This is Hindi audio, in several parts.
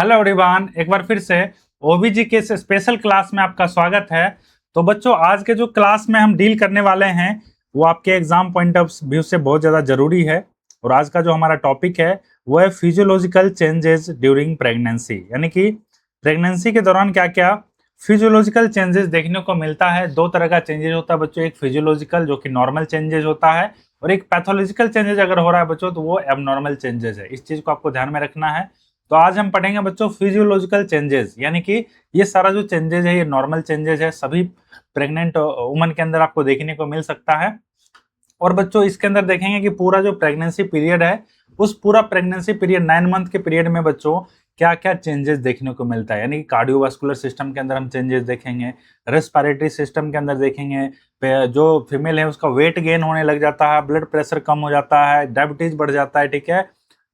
हेलो एवरीवन, एक बार फिर से ओबीजी के इस स्पेशल क्लास में आपका स्वागत है। तो बच्चों, आज के जो क्लास में हम डील करने वाले हैं वो आपके एग्जाम पॉइंट ऑफ व्यू से बहुत ज़्यादा जरूरी है। और आज का जो हमारा टॉपिक है वो है फिजियोलॉजिकल चेंजेस ड्यूरिंग प्रेगनेंसी, यानी कि प्रेगनेंसी के दौरान क्या क्या फिजियोलॉजिकल चेंजेस देखने को मिलता है। दो तरह का चेंजेस होता है बच्चों, एक फिजियोलॉजिकल जो कि नॉर्मल चेंजेस होता है, और एक पैथोलॉजिकल चेंजेस अगर हो रहा है बच्चों तो वो एबनॉर्मल चेंजेस है। इस चीज को आपको ध्यान में रखना है। तो आज हम पढ़ेंगे बच्चों फिजियोलॉजिकल चेंजेस, यानी कि ये सारा जो चेंजेस है ये नॉर्मल चेंजेस है, सभी प्रेग्नेंट वुमन के अंदर आपको देखने को मिल सकता है। और बच्चों इसके अंदर देखेंगे कि पूरा जो प्रेगनेंसी पीरियड है, उस पूरा प्रेगनेंसी पीरियड 9 मंथ के पीरियड में बच्चों क्या क्या चेंजेस देखने को मिलता है। यानी कि कार्डियोवास्कुलर सिस्टम के अंदर हम चेंजेस देखेंगे, रेस्पिरेटरी सिस्टम के अंदर देखेंगे, जो फीमेल है उसका वेट गेन होने लग जाता है, ब्लड प्रेशर कम हो जाता है, डायबिटीज बढ़ जाता है। ठीक है,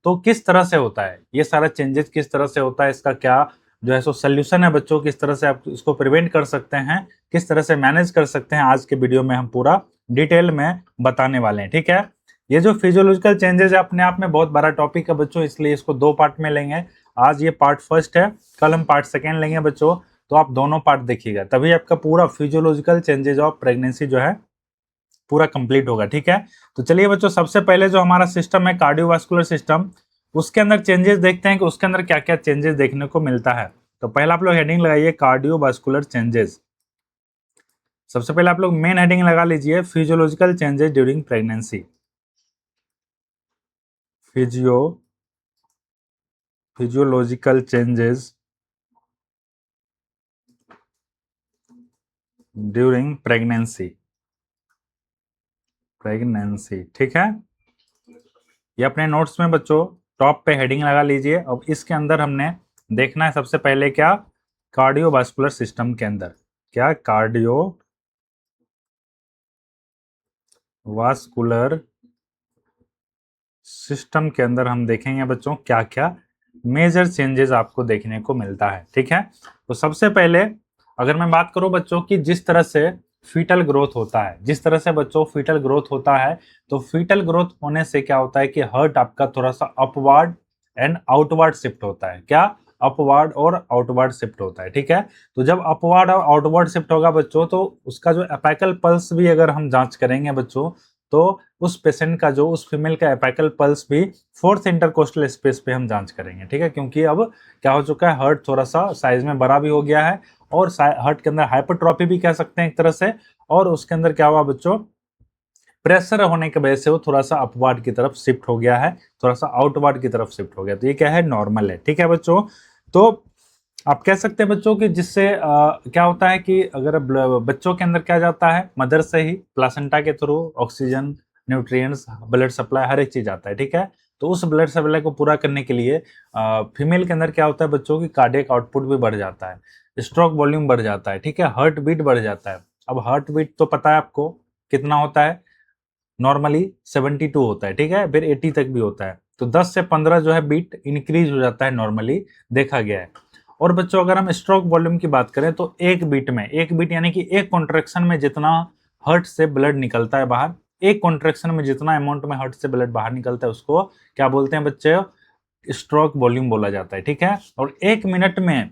तो किस तरह से होता है ये सारा चेंजेस, किस तरह से होता है, इसका क्या जो है सो सोल्यूशन है बच्चों, किस तरह से आप इसको प्रिवेंट कर सकते हैं, किस तरह से मैनेज कर सकते हैं, आज के वीडियो में हम पूरा डिटेल में बताने वाले हैं। ठीक है, ये जो फिजियोलॉजिकल चेंजेस है अपने आप में बहुत बड़ा टॉपिक है बच्चों, इसलिए इसको दो पार्ट में लेंगे। आज ये पार्ट फर्स्ट है, कल हम पार्ट सेकेंड लेंगे बच्चों। तो आप दोनों पार्ट देखिएगा, तभी आपका पूरा फिजियोलॉजिकल चेंजेस ऑफ प्रेगनेंसी जो है पूरा कंप्लीट होगा। ठीक है, तो चलिए बच्चों, सबसे पहले जो हमारा सिस्टम है कार्डियोवास्कुलर सिस्टम, उसके अंदर चेंजेस देखते हैं कि उसके अंदर क्या क्या चेंजेस देखने को मिलता है। तो पहला आप लोग हेडिंग लगाइए कार्डियोवास्कुलर चेंजेस। सबसे पहले आप लोग मेन हेडिंग लगा लीजिए physiological changes during pregnancy. Physiological changes during pregnancy. ठीक है, ये अपने नोट्स में बच्चों टॉप पे हेडिंग लगा लीजिए। अब इसके अंदर हमने देखना है सबसे पहले क्या, कार्डियोवास्कुलर सिस्टम के अंदर क्या, कार्डियोवास्कुलर सिस्टम के अंदर हम देखेंगे बच्चों क्या क्या मेजर चेंजेस आपको देखने को मिलता है। ठीक है, तो सबसे पहले अगर मैं बात करूं बच्चों की जिस तरह से फीटल ग्रोथ होता है, जिस तरह से बच्चों फीटल ग्रोथ होता है, तो फीटल ग्रोथ होने से क्या होता है कि हार्ट आपका थोड़ा सा अपवर्ड एंड आउटवर्ड शिफ्ट होता है। क्या, अपवर्ड और आउटवर्ड शिफ्ट होता है। ठीक है, तो जब अपवर्ड और आउटवर्ड शिफ्ट होगा बच्चों, तो उसका जो एपिकल पल्स भी अगर हम जांच करेंगे बच्चों, तो उस पेशेंट का जो, उस फीमेल का एपिकल पल्स भी फोर्थ इंटरकोस्टल स्पेस पे हम जांच करेंगे। ठीक है, क्योंकि अब क्या हो चुका है, हार्ट थोड़ा सा साइज में बड़ा भी हो गया है, और हार्ट के अंदर हाइपरट्रॉफी भी कह सकते हैं एक तरह से, और उसके अंदर क्या हुआ बच्चों, प्रेशर होने की वजह से वो थोड़ा सा अपवर्ड की तरफ शिफ्ट हो गया है, थोड़ा सा आउटवर्ड की तरफ शिफ्ट हो गया। तो ये क्या है, नॉर्मल है। ठीक है बच्चों, तो आप कह सकते हैं बच्चों कि जिससे क्या होता है कि अगर बच्चों के अंदर क्या जाता है, मदर से ही प्लासेंटा के through oxygen, nutrients, blood supply, हर एक चीज आता है। ठीक है, तो उस ब्लड सप्लाई को पूरा करने के लिए फीमेल के अंदर क्या होता है बच्चों की, कार्डियक आउटपुट भी बढ़ जाता है, स्ट्रोक वॉल्यूम बढ़ जाता है। ठीक है, हार्ट बीट बढ़ जाता है। अब हार्ट बीट तो पता है आपको कितना होता है, नॉर्मली 72 होता है। ठीक है, फिर 80 तक भी होता है, तो 10 से 15 जो है बीट इंक्रीज हो जाता है, नॉर्मली देखा गया है। और बच्चों अगर हम स्ट्रोक वॉल्यूम की बात करें, तो एक बीट में, एक बीट यानी कि एक कॉन्ट्रेक्शन में जितना हार्ट से ब्लड निकलता है बाहर, एक कॉन्ट्रेक्शन में जितना अमाउंट में हार्ट से ब्लड बाहर निकलता है, उसको क्या बोलते हैं बच्चे, स्ट्रोक वॉल्यूम बोला जाता है। ठीक है, और एक मिनट में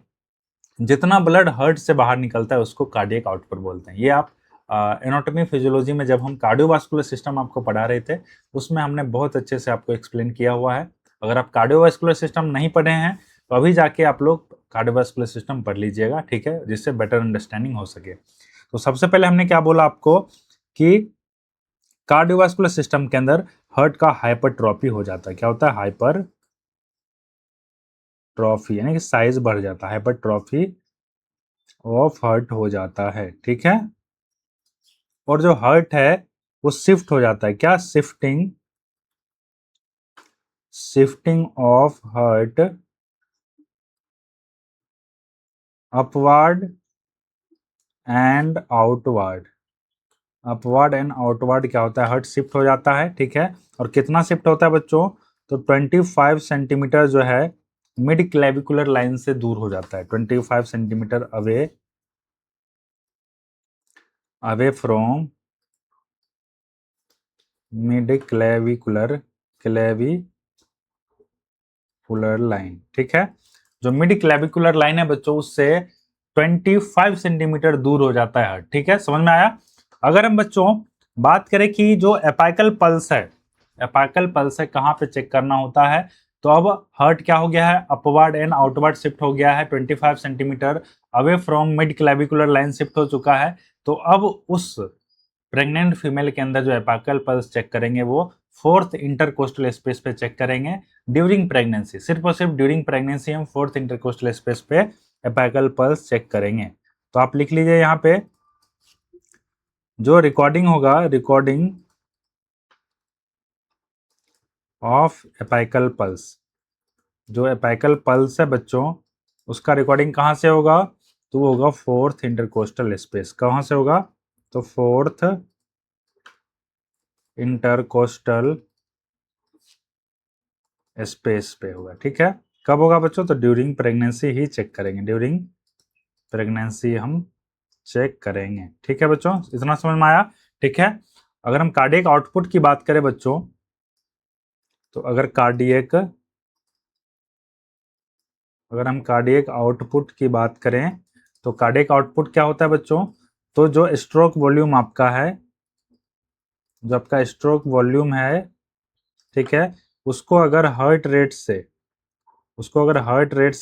जितना ब्लड हार्ट से बाहर निकलता है उसको कार्डियक आउटपुट बोलते हैं। ये आप एनाटॉमी फिजियोलॉजी में जब हम कार्डियोवास्कुलर सिस्टम आपको पढ़ा रहे थे, उसमें हमने बहुत अच्छे से आपको एक्सप्लेन किया हुआ है। अगर आप कार्डियोवास्कुलर सिस्टम नहीं पढ़े हैं तो अभी जाके आप लोग कार्डियोवास्कुलर सिस्टम पढ़ लीजिएगा। ठीक है, जिससे बेटर अंडरस्टैंडिंग हो सके। तो सबसे पहले हमने क्या बोला आपको कि कार्डियोवास्कुलर सिस्टम के अंदर हार्ट का हाइपरट्रॉफी हो जाता है। क्या होता है, हाइपरट्रॉफी, यानी कि साइज बढ़ जाता है, हाइपरट्रॉफी ऑफ हार्ट हो जाता है। ठीक है, और जो हार्ट है वो शिफ्ट हो जाता है। क्या, shifting of heart upward and outward, upward and outward क्या होता है, हार्ट शिफ्ट हो जाता है। ठीक है, और कितना शिफ्ट होता है बच्चों, तो 25 सेंटीमीटर जो है मिड क्लेविकुलर लाइन से दूर हो जाता है, 25 centimetre away, away from mid clavicular line. ठीक है, जो मिड क्लेविकुलर लाइन है बच्चों उससे 25 सेंटीमीटर दूर हो जाता है हार्ट। ठीक है, समझ में आया। अगर हम बच्चों बात करें कि जो एपाइकल पल्स है, एपाइकल पल्स है कहाँ पे चेक करना होता है, तो अब हार्ट क्या हो गया है, अपवर्ड एंड आउटवर्ड शिफ्ट हो गया है, 25 centimetre away from mid clavicular line shift हो चुका है। तो अब उस प्रेग्नेंट फीमेल के अंदर जो एपाइकल पल्स चेक करेंगे वो फोर्थ इंटरकोस्टल स्पेस पे चेक करेंगे ड्यूरिंग प्रेगनेंसी। सिर्फ और सिर्फ ड्यूरिंग प्रेगनेंसी हम फोर्थ इंटरकोस्टल स्पेस पे एपाइकल पल्स चेक करेंगे। तो आप लिख लीजिए यहाँ पे जो रिकॉर्डिंग होगा, रिकॉर्डिंग ऑफ एपाइकल पल्स, जो एपाइकल पल्स है बच्चों उसका रिकॉर्डिंग कहाँ से होगा, तो वो होगा फोर्थ इंटरकोस्टल स्पेस। कहाँ से होगा, तो फोर्थ इंटरकोस्टल स्पेस पे होगा। ठीक है, कब होगा बच्चों, तो ड्यूरिंग प्रेगनेंसी ही चेक करेंगे, ड्यूरिंग प्रेगनेंसी हम चेक करेंगे। ठीक है बच्चों, इतना समझ में आया। ठीक है, अगर हम कार्डियक आउटपुट की बात करें बच्चों, तो अगर हम कार्डियक आउटपुट की बात करें तो कार्डियक आउटपुट क्या होता है बच्चों, तो जो स्ट्रोक वॉल्यूम आपका है, जो आपका स्ट्रोक वॉल्यूम है, ठीक है, उसको अगर हार्ट रेट से,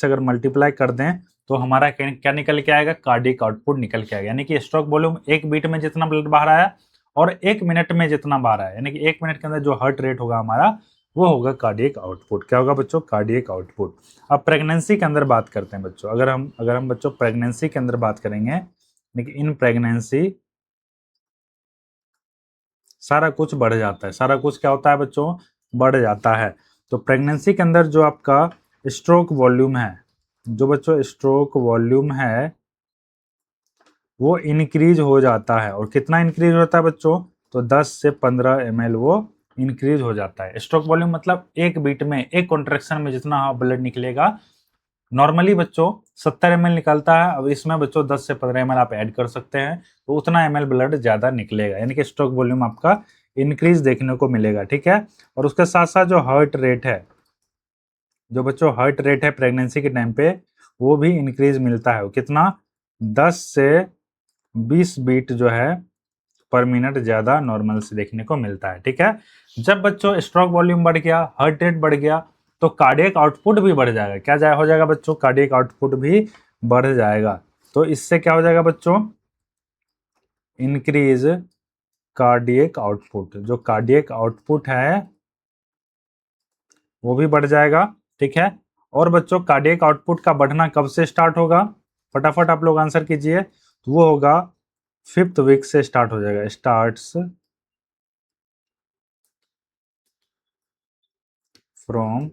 अगर मल्टीप्लाई कर दें तो हमारा क्या निकल के आएगा, कार्डियक आउटपुट निकल के आएगा। यानी कि स्ट्रोक वॉल्यूम एक बीट में जितना ब्लड बाहर आया और एक मिनट में जितना बाहर आया, यानी कि एक मिनट के अंदर जो हार्ट रेट होगा हमारा वो होगा कार्डियक आउटपुट। क्या होगा बच्चों, कार्डियक आउटपुट। अब प्रेगनेंसी के अंदर बात करते हैं बच्चों, अगर हम बच्चों प्रेगनेंसी के अंदर बात करेंगे, लेकिन इन प्रेगनेंसी सारा कुछ बढ़ जाता है, सारा कुछ क्या होता है बच्चों, बढ़ जाता है। तो प्रेगनेंसी के अंदर जो आपका स्ट्रोक वॉल्यूम है, जो बच्चों स्ट्रोक वॉल्यूम है वो इंक्रीज हो जाता है। और कितना इंक्रीज होता है बच्चों, तो 10 से 15 ml वो इंक्रीज हो जाता है। स्ट्रोक वॉल्यूम मतलब एक बीट में, एक कॉन्ट्रैक्शन में जितना ब्लड निकलेगा, नॉर्मली बच्चों 70 ml निकलता है, अब इसमें बच्चों 10 से 15 ml आप ऐड कर सकते हैं, तो उतना ml ब्लड ज्यादा निकलेगा, यानी कि स्ट्रोक वॉल्यूम आपका इंक्रीज देखने को मिलेगा। ठीक है, और उसके साथ साथ जो हार्ट रेट है, जो बच्चों हार्ट रेट है प्रेगनेंसी के टाइम पे वो भी इंक्रीज मिलता है। कितना, 10 से 20 बीट जो है पर मिनट ज्यादा नॉर्मल से देखने को मिलता है। ठीक है, जब बच्चों स्ट्रोक वॉल्यूम बढ़ गया, हार्ट रेट बढ़ गया, तो कार्डियक आउटपुट भी बढ़ जाएगा। क्या हो जाएगा बच्चों, कार्डियक आउटपुट भी बढ़ जाएगा। तो इससे क्या हो जाएगा बच्चों, इंक्रीज कार्डियक आउटपुट, जो कार्डियक आउटपुट है वो भी बढ़ जाएगा। ठीक है, और बच्चों कार्डियक आउटपुट का बढ़ना कब से स्टार्ट होगा, फटाफट आप लोग आंसर कीजिए, तो वो होगा 5th वीक से स्टार्ट हो जाएगा, स्टार्ट्स फ्रॉम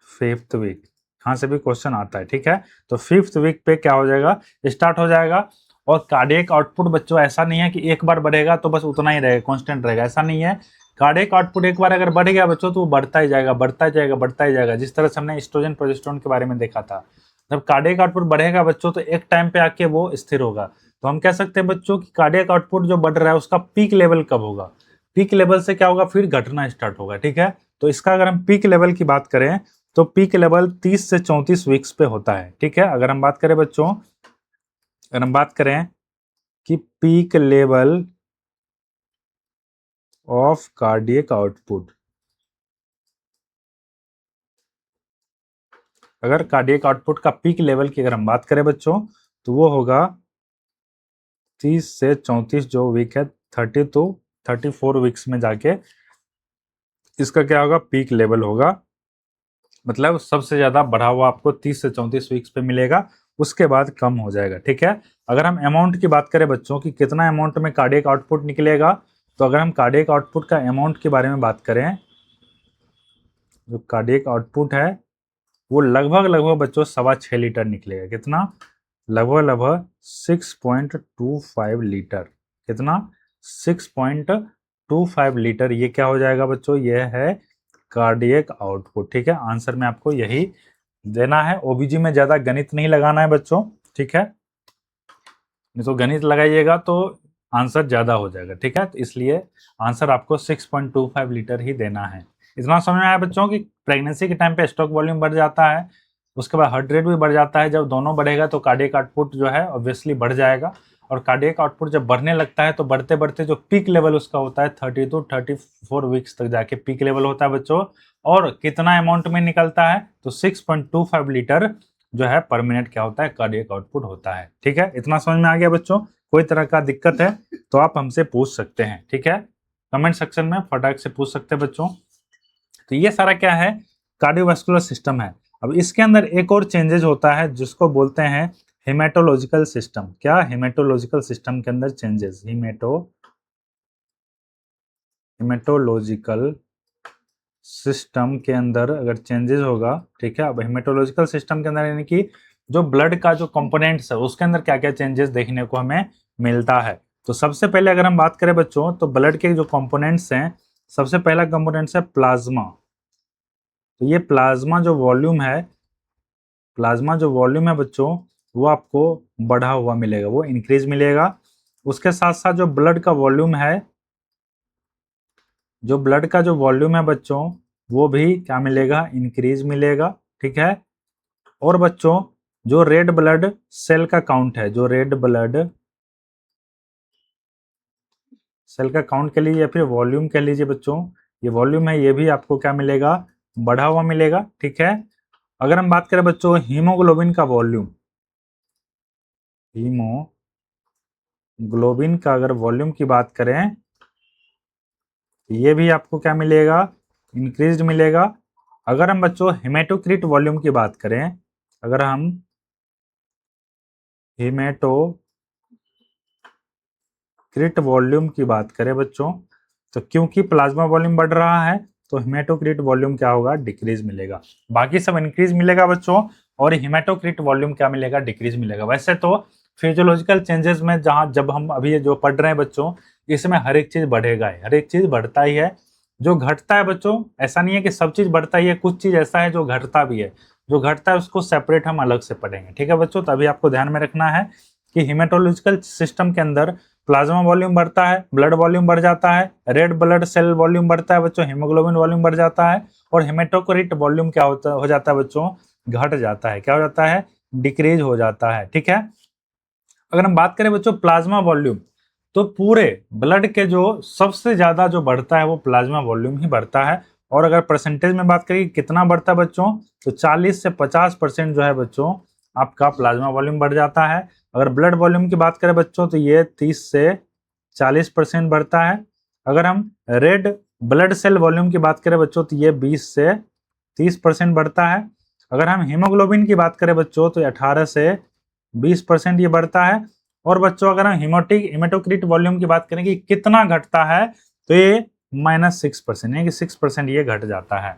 5th वीक, यहाँ से भी क्वेश्चन आता है। ठीक है, तो 5th वीक पे क्या हो जाएगा, स्टार्ट हो जाएगा। और कार्डियक आउटपुट बच्चों ऐसा नहीं है कि एक बार बढ़ेगा तो बस उतना ही रहेगा, कांस्टेंट रहेगा, ऐसा नहीं है। कार्डियक आउटपुट एक बार अगर बढ़ गया बच्चों तो वो बढ़ता ही जाएगा, बढ़ता ही जाएगा, बढ़ता ही जाएगा। जिस तरह से हमने एस्ट्रोजन प्रोजेस्टेरोन के बारे में देखा था, जब कार्डियक आउटपुट बढ़ेगा बच्चों तो एक टाइम पे आके वो स्थिर होगा। तो हम कह सकते हैं बच्चों कि कार्डियक आउटपुट जो बढ़ रहा है उसका पीक लेवल कब होगा, पीक लेवल से क्या होगा, फिर घटना स्टार्ट होगा। ठीक है, तो इसका अगर हम पीक लेवल की बात करें तो पीक लेवल 30 से 34 वीक्स पे होता है। ठीक है, अगर हम बात करें बच्चों, अगर हम बात करें कि peak level of cardiac output, अगर कार्डियक आउटपुट का पीक लेवल की अगर हम बात करें बच्चों तो वो होगा 30 से 34 जो वीक है, 30 to 34 वीक्स में जाके इसका क्या होगा, पीक लेवल होगा। मतलब सबसे ज्यादा बढ़ा हुआ आपको 30 से 34 वीक्स पे मिलेगा, उसके बाद कम हो जाएगा। ठीक है, अगर हम अमाउंट की बात करें बच्चों कि कितना अमाउंट में कार्डियक आउटपुट निकलेगा, तो अगर हम कार्डियक आउटपुट का अमाउंट के बारे में बात करें, जो कार्डियक आउटपुट है वो लगभग बच्चों 6.25 लीटर निकलेगा। कितना, लगभग 6.25 लीटर। कितना, 6.25 लीटर। ये क्या हो जाएगा बच्चों, ये है कार्डियक आउटपुट। ठीक है, आंसर में आपको यही देना है। ओबीजी में ज्यादा गणित नहीं लगाना है बच्चों, ठीक है, नहीं तो गणित लगाइएगा तो आंसर ज्यादा हो जाएगा। ठीक है, तो इसलिए आंसर आपको 6.25 लीटर ही देना है। इतना समझ में आया बच्चों कि प्रेगनेंसी के टाइम पे स्टॉक वॉल्यूम बढ़ जाता है, उसके बाद हार्ट रेट भी बढ़ जाता है। जब दोनों बढ़ेगा तो कार्डियक आउटपुट जो है ऑब्वियसली बढ़ जाएगा, और कार्डियक आउटपुट जब बढ़ने लगता है तो बढ़ते बढ़ते जो पीक लेवल उसका होता है 30 to 34 वीक्स तक जाके पीक लेवल होता है बच्चों। और कितना अमाउंट में निकलता है तो 6.25 लीटर जो है पर मिनट क्या होता है कार्डियक आउटपुट होता है। ठीक है, इतना समझ में आ गया बच्चों? कोई तरह का दिक्कत है तो आप हमसे पूछ सकते हैं, ठीक है, कमेंट सेक्शन में फटाक से पूछ सकते हैं बच्चों। तो ये सारा क्या है, कार्डियोवास्कुलर सिस्टम है। अब इसके अंदर एक और चेंजेस होता है जिसको बोलते हैं हेमेटोलॉजिकल सिस्टम। क्या? हेमेटोलॉजिकल सिस्टम के अंदर चेंजेस, हेमेटोलॉजिकल सिस्टम के अंदर अगर चेंजेस होगा, ठीक है। अब हेमेटोलॉजिकल सिस्टम के अंदर यानी कि जो ब्लड का जो कंपोनेंट्स है उसके अंदर क्या क्या चेंजेस देखने को हमें मिलता है। तो सबसे पहले अगर हम बात करें बच्चों तो ब्लड के जो कंपोनेंट्स हैं, सबसे पहला कंपोनेंट्स है प्लाज्मा। तो ये प्लाज्मा जो वॉल्यूम है, प्लाज्मा जो वॉल्यूम है बच्चों वो आपको बढ़ा हुआ मिलेगा, वो इंक्रीज मिलेगा। उसके साथ साथ जो ब्लड का वॉल्यूम है, जो ब्लड का जो वॉल्यूम है बच्चों वो भी क्या मिलेगा, इंक्रीज मिलेगा, ठीक है। और बच्चों जो रेड ब्लड सेल का काउंट है, जो रेड ब्लड सेल का काउंट कह लीजिए या फिर वॉल्यूम कह लीजिए बच्चों, ये वॉल्यूम है, ये भी आपको क्या मिलेगा, बढ़ा हुआ मिलेगा, ठीक है। अगर हम बात करें बच्चों हीमोग्लोबिन का वॉल्यूम, हीमोग्लोबिन का अगर वॉल्यूम की बात करें, ये भी आपको क्या मिलेगा, इंक्रीज्ड मिलेगा। अगर हम बच्चों हेमेटोक्रिट वॉल्यूम की बात करें, अगर हम हेमेटोक्रिट वॉल्यूम की बात करें बच्चों, तो क्योंकि प्लाज्मा वॉल्यूम बढ़ रहा है तो हेमेटोक्रिट वॉल्यूम क्या होगा, डिक्रीज मिलेगा। बाकी सब इंक्रीज मिलेगा बच्चों, और हेमेटोक्रिट वॉल्यूम क्या मिलेगा, डिक्रीज मिलेगा। वैसे तो फिजियोलॉजिकल चेंजेस में जहां जब हम अभी जो पढ़ रहे हैं बच्चों, इसमें हर एक चीज बढ़ेगा ही, हर एक चीज बढ़ता ही है। जो घटता है बच्चों, ऐसा नहीं है कि सब चीज बढ़ता ही है, कुछ चीज ऐसा है जो घटता भी है। जो घटता है उसको सेपरेट हम अलग से पढ़ेंगे, ठीक है बच्चों। तो अभी आपको ध्यान में रखना है कि हिमेटोलॉजिकल सिस्टम के अंदर प्लाज्मा वॉल्यूम बढ़ता है, ब्लड वॉल्यूम बढ़ जाता है, रेड ब्लड सेल वॉल्यूम बढ़ता है बच्चों, हीमोग्लोबिन वॉल्यूम बढ़ जाता है, और हेमेटोक्रिट वॉल्यूम क्या होता हो जाता है बच्चों, घट जाता है। क्या हो जाता है, डिक्रीज हो जाता है, ठीक है। अगर हम बात करें बच्चों प्लाज्मा वॉल्यूम, तो पूरे ब्लड के जो सबसे ज्यादा जो बढ़ता है वो प्लाज्मा वॉल्यूम ही बढ़ता है। और अगर परसेंटेज में बात करें कितना बढ़ता है बच्चों, तो 40 से 50% जो है बच्चों आपका प्लाज्मा वॉल्यूम बढ़ जाता है। अगर ब्लड वॉल्यूम की बात करें बच्चों तो ये 30 से 40% बढ़ता है। अगर हम रेड ब्लड सेल वॉल्यूम की बात करें बच्चों तो ये 20 से 30% बढ़ता है। अगर हम हीमोग्लोबिन की बात करें बच्चों तो 18 से 20% ये बढ़ता है। और बच्चों अगर हम हिमेटोक्रिट वॉल्यूम की बात करें कि कितना घटता है, तो ये -6%, यानी कि 6% ये घट जाता है।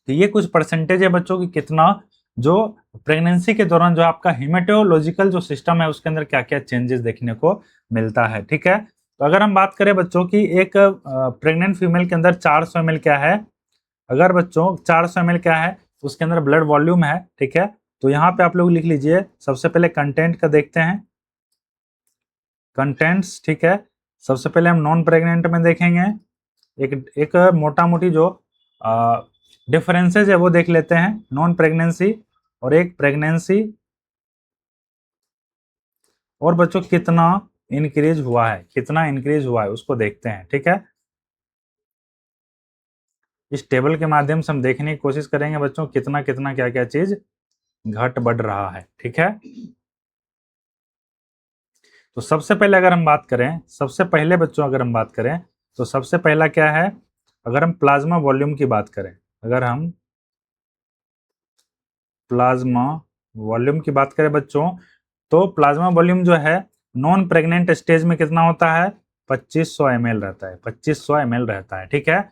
तो ये कुछ परसेंटेज है बच्चों की कितना जो प्रेगनेंसी के दौरान जो आपका हिमेटोलॉजिकल जो सिस्टम है उसके अंदर क्या क्या चेंजेस देखने को मिलता है, ठीक है। तो अगर हम बात करें बच्चों की एक प्रेग्नेंट फीमेल के अंदर 400 ml क्या है, अगर बच्चों 400 ml क्या है उसके अंदर ब्लड वॉल्यूम है, ठीक है। तो यहाँ पे आप लोग लिख लीजिए, सबसे पहले कंटेंट का देखते हैं, कंटेंट्स, ठीक है। सबसे पहले हम नॉन प्रेग्नेंट में देखेंगे, एक मोटा मोटी जो डिफरेंसेज है वो देख लेते हैं, नॉन प्रेगनेंसी और एक प्रेगनेंसी, और बच्चों कितना इंक्रीज हुआ है, कितना इंक्रीज हुआ है उसको देखते हैं, ठीक है। इस टेबल के माध्यम से हम देखने की कोशिश करेंगे बच्चों कितना कितना क्या क्या चीज घट बढ़ रहा है, ठीक है। तो सबसे पहले अगर हम बात करें, सबसे पहले बच्चों अगर हम बात करें तो सबसे पहला क्या है, अगर हम प्लाज्मा वॉल्यूम की बात करें, अगर हम प्लाज्मा वॉल्यूम की बात करें बच्चों, तो प्लाज्मा वॉल्यूम जो है नॉन प्रेग्नेंट स्टेज में कितना होता है, 2500 ml रहता है, 2500 ml रहता है, ठीक है।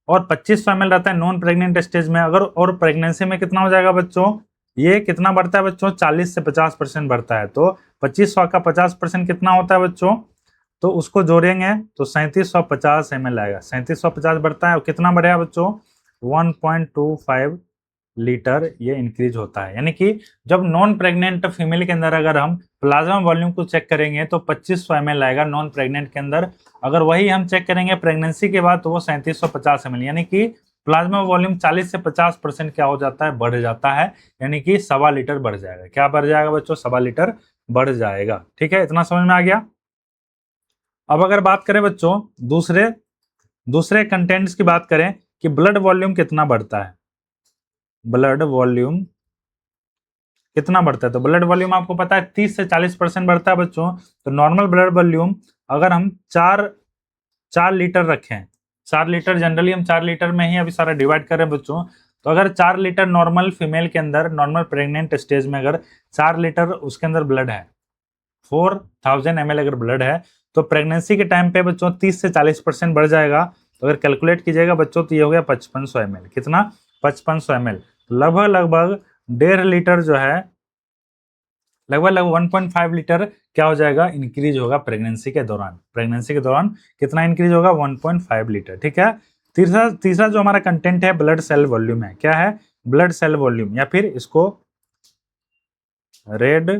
और 2500 ml रहता है नॉन प्रेग्नेंट स्टेज में। अगर और प्रेगनेंसी में कितना हो जाएगा बच्चों, ये कितना बढ़ता है बच्चों, 40 से 50% बढ़ता है। तो 2500 का 50% कितना होता है बच्चों, तो उसको जोड़ेंगे तो 3750 ml आएगा, 3750 बढ़ता है, और कितना बढ़ेगा बच्चों, 1.25 लीटर ये इंक्रीज होता है। यानी कि जब नॉन प्रेग्नेंट फीमेल के अंदर अगर हम प्लाज्मा वॉल्यूम को चेक करेंगे तो 2500 ml आएगा नॉन प्रेग्नेंट के अंदर। अगर वही हम चेक करेंगे प्रेगनेंसी के बाद तो वो 3750 ml, यानी कि प्लाज्मा वॉल्यूम 40 से 50% क्या हो जाता है, बढ़ जाता है, यानी कि 1.25 लीटर बढ़ जाएगा। क्या बढ़ जाएगा बच्चों, 1.25 लीटर बढ़ जाएगा। ठीक है, इतना समझ में आ गया। अब अगर बात करें बच्चों दूसरे दूसरे कंटेंट्स की बात करें कि ब्लड वॉल्यूम कितना बढ़ता है, ब्लड वॉल्यूम कितना बढ़ता है, तो ब्लड वॉल्यूम आपको पता है 30 से 40% बढ़ता है बच्चों। तो नॉर्मल ब्लड वॉल्यूम अगर हम 4 लीटर रखें, 4 लीटर जनरली हम 4 लीटर में ही अभी सारा डिवाइड कर रहे हैं बच्चों, तो अगर 4 लीटर नॉर्मल फीमेल के अंदर, नॉर्मल प्रेग्नेंट स्टेज में अगर 4 लीटर उसके अंदर ब्लड है, 4000 ml अगर ब्लड है, तो प्रेगनेंसी के टाइम पे बच्चों 30 से 40% बढ़ जाएगा। तो अगर कैलकुलेट कीजिएगा बच्चों तो ये हो गया 5500 ml। कितना, 5500 ml। लगभग लगभग 1.5 लीटर जो है, लगभग लगभग 1.5 लीटर क्या हो जाएगा, इंक्रीज होगा प्रेगनेंसी के दौरान। प्रेगनेंसी के दौरान कितना इंक्रीज होगा, 1.5 लीटर। ठीक है। तीसरा तीसरा जो हमारा कंटेंट है ब्लड सेल वॉल्यूम है। क्या है, ब्लड सेल वॉल्यूम, या फिर इसको रेड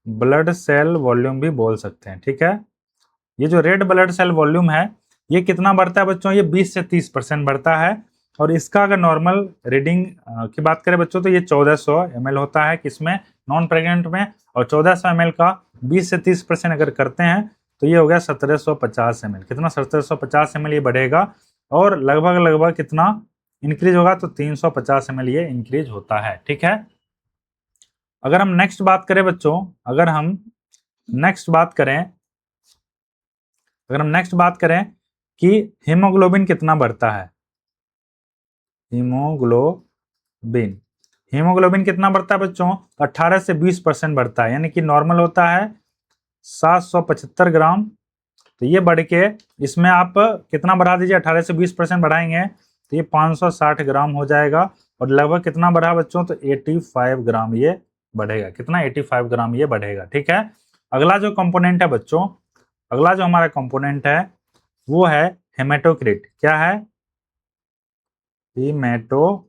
ब्लड सेल वॉल्यूम भी बोल सकते हैं। ठीक है, ये जो रेड ब्लड सेल वॉल्यूम है ये कितना बढ़ता है बच्चों, ये 20 से 30% बढ़ता है। और इसका अगर नॉर्मल रीडिंग की बात करें बच्चों तो ये 1400 ml होता है, किसमें, नॉन प्रेग्नेंट में। और 1400 ml का 20 से 30% अगर करते हैं तो ये हो गया 1750 ml। कितना, 1750 ml ये बढ़ेगा। और लगभग लगभग कितना इंक्रीज होगा, तो 350 ml ये इंक्रीज होता है। ठीक है। अगर हम नेक्स्ट बात करें बच्चों, अगर हम नेक्स्ट बात करें अगर हम नेक्स्ट बात करें कि हीमोग्लोबिन कितना बढ़ता है, हीमोग्लोबिन हीमोग्लोबिन कितना बढ़ता है बच्चों, 18 से 20% बढ़ता है, यानी कि नॉर्मल होता है 775 ग्राम। तो ये बढ़ के इसमें आप कितना बढ़ा दीजिए, 18 से 20% बढ़ाएंगे तो ये 560 ग्राम हो जाएगा। और लगभग कितना बढ़ा बच्चों, तो 85 ग्राम ये बढ़ेगा। कितना, 85 ग्राम ये बढ़ेगा। ठीक है। अगला जो कंपोनेंट है बच्चों, अगला जो हमारा कंपोनेंट है वो है हेमेटोक्रिट। क्या है, हेमेटोक्रिट।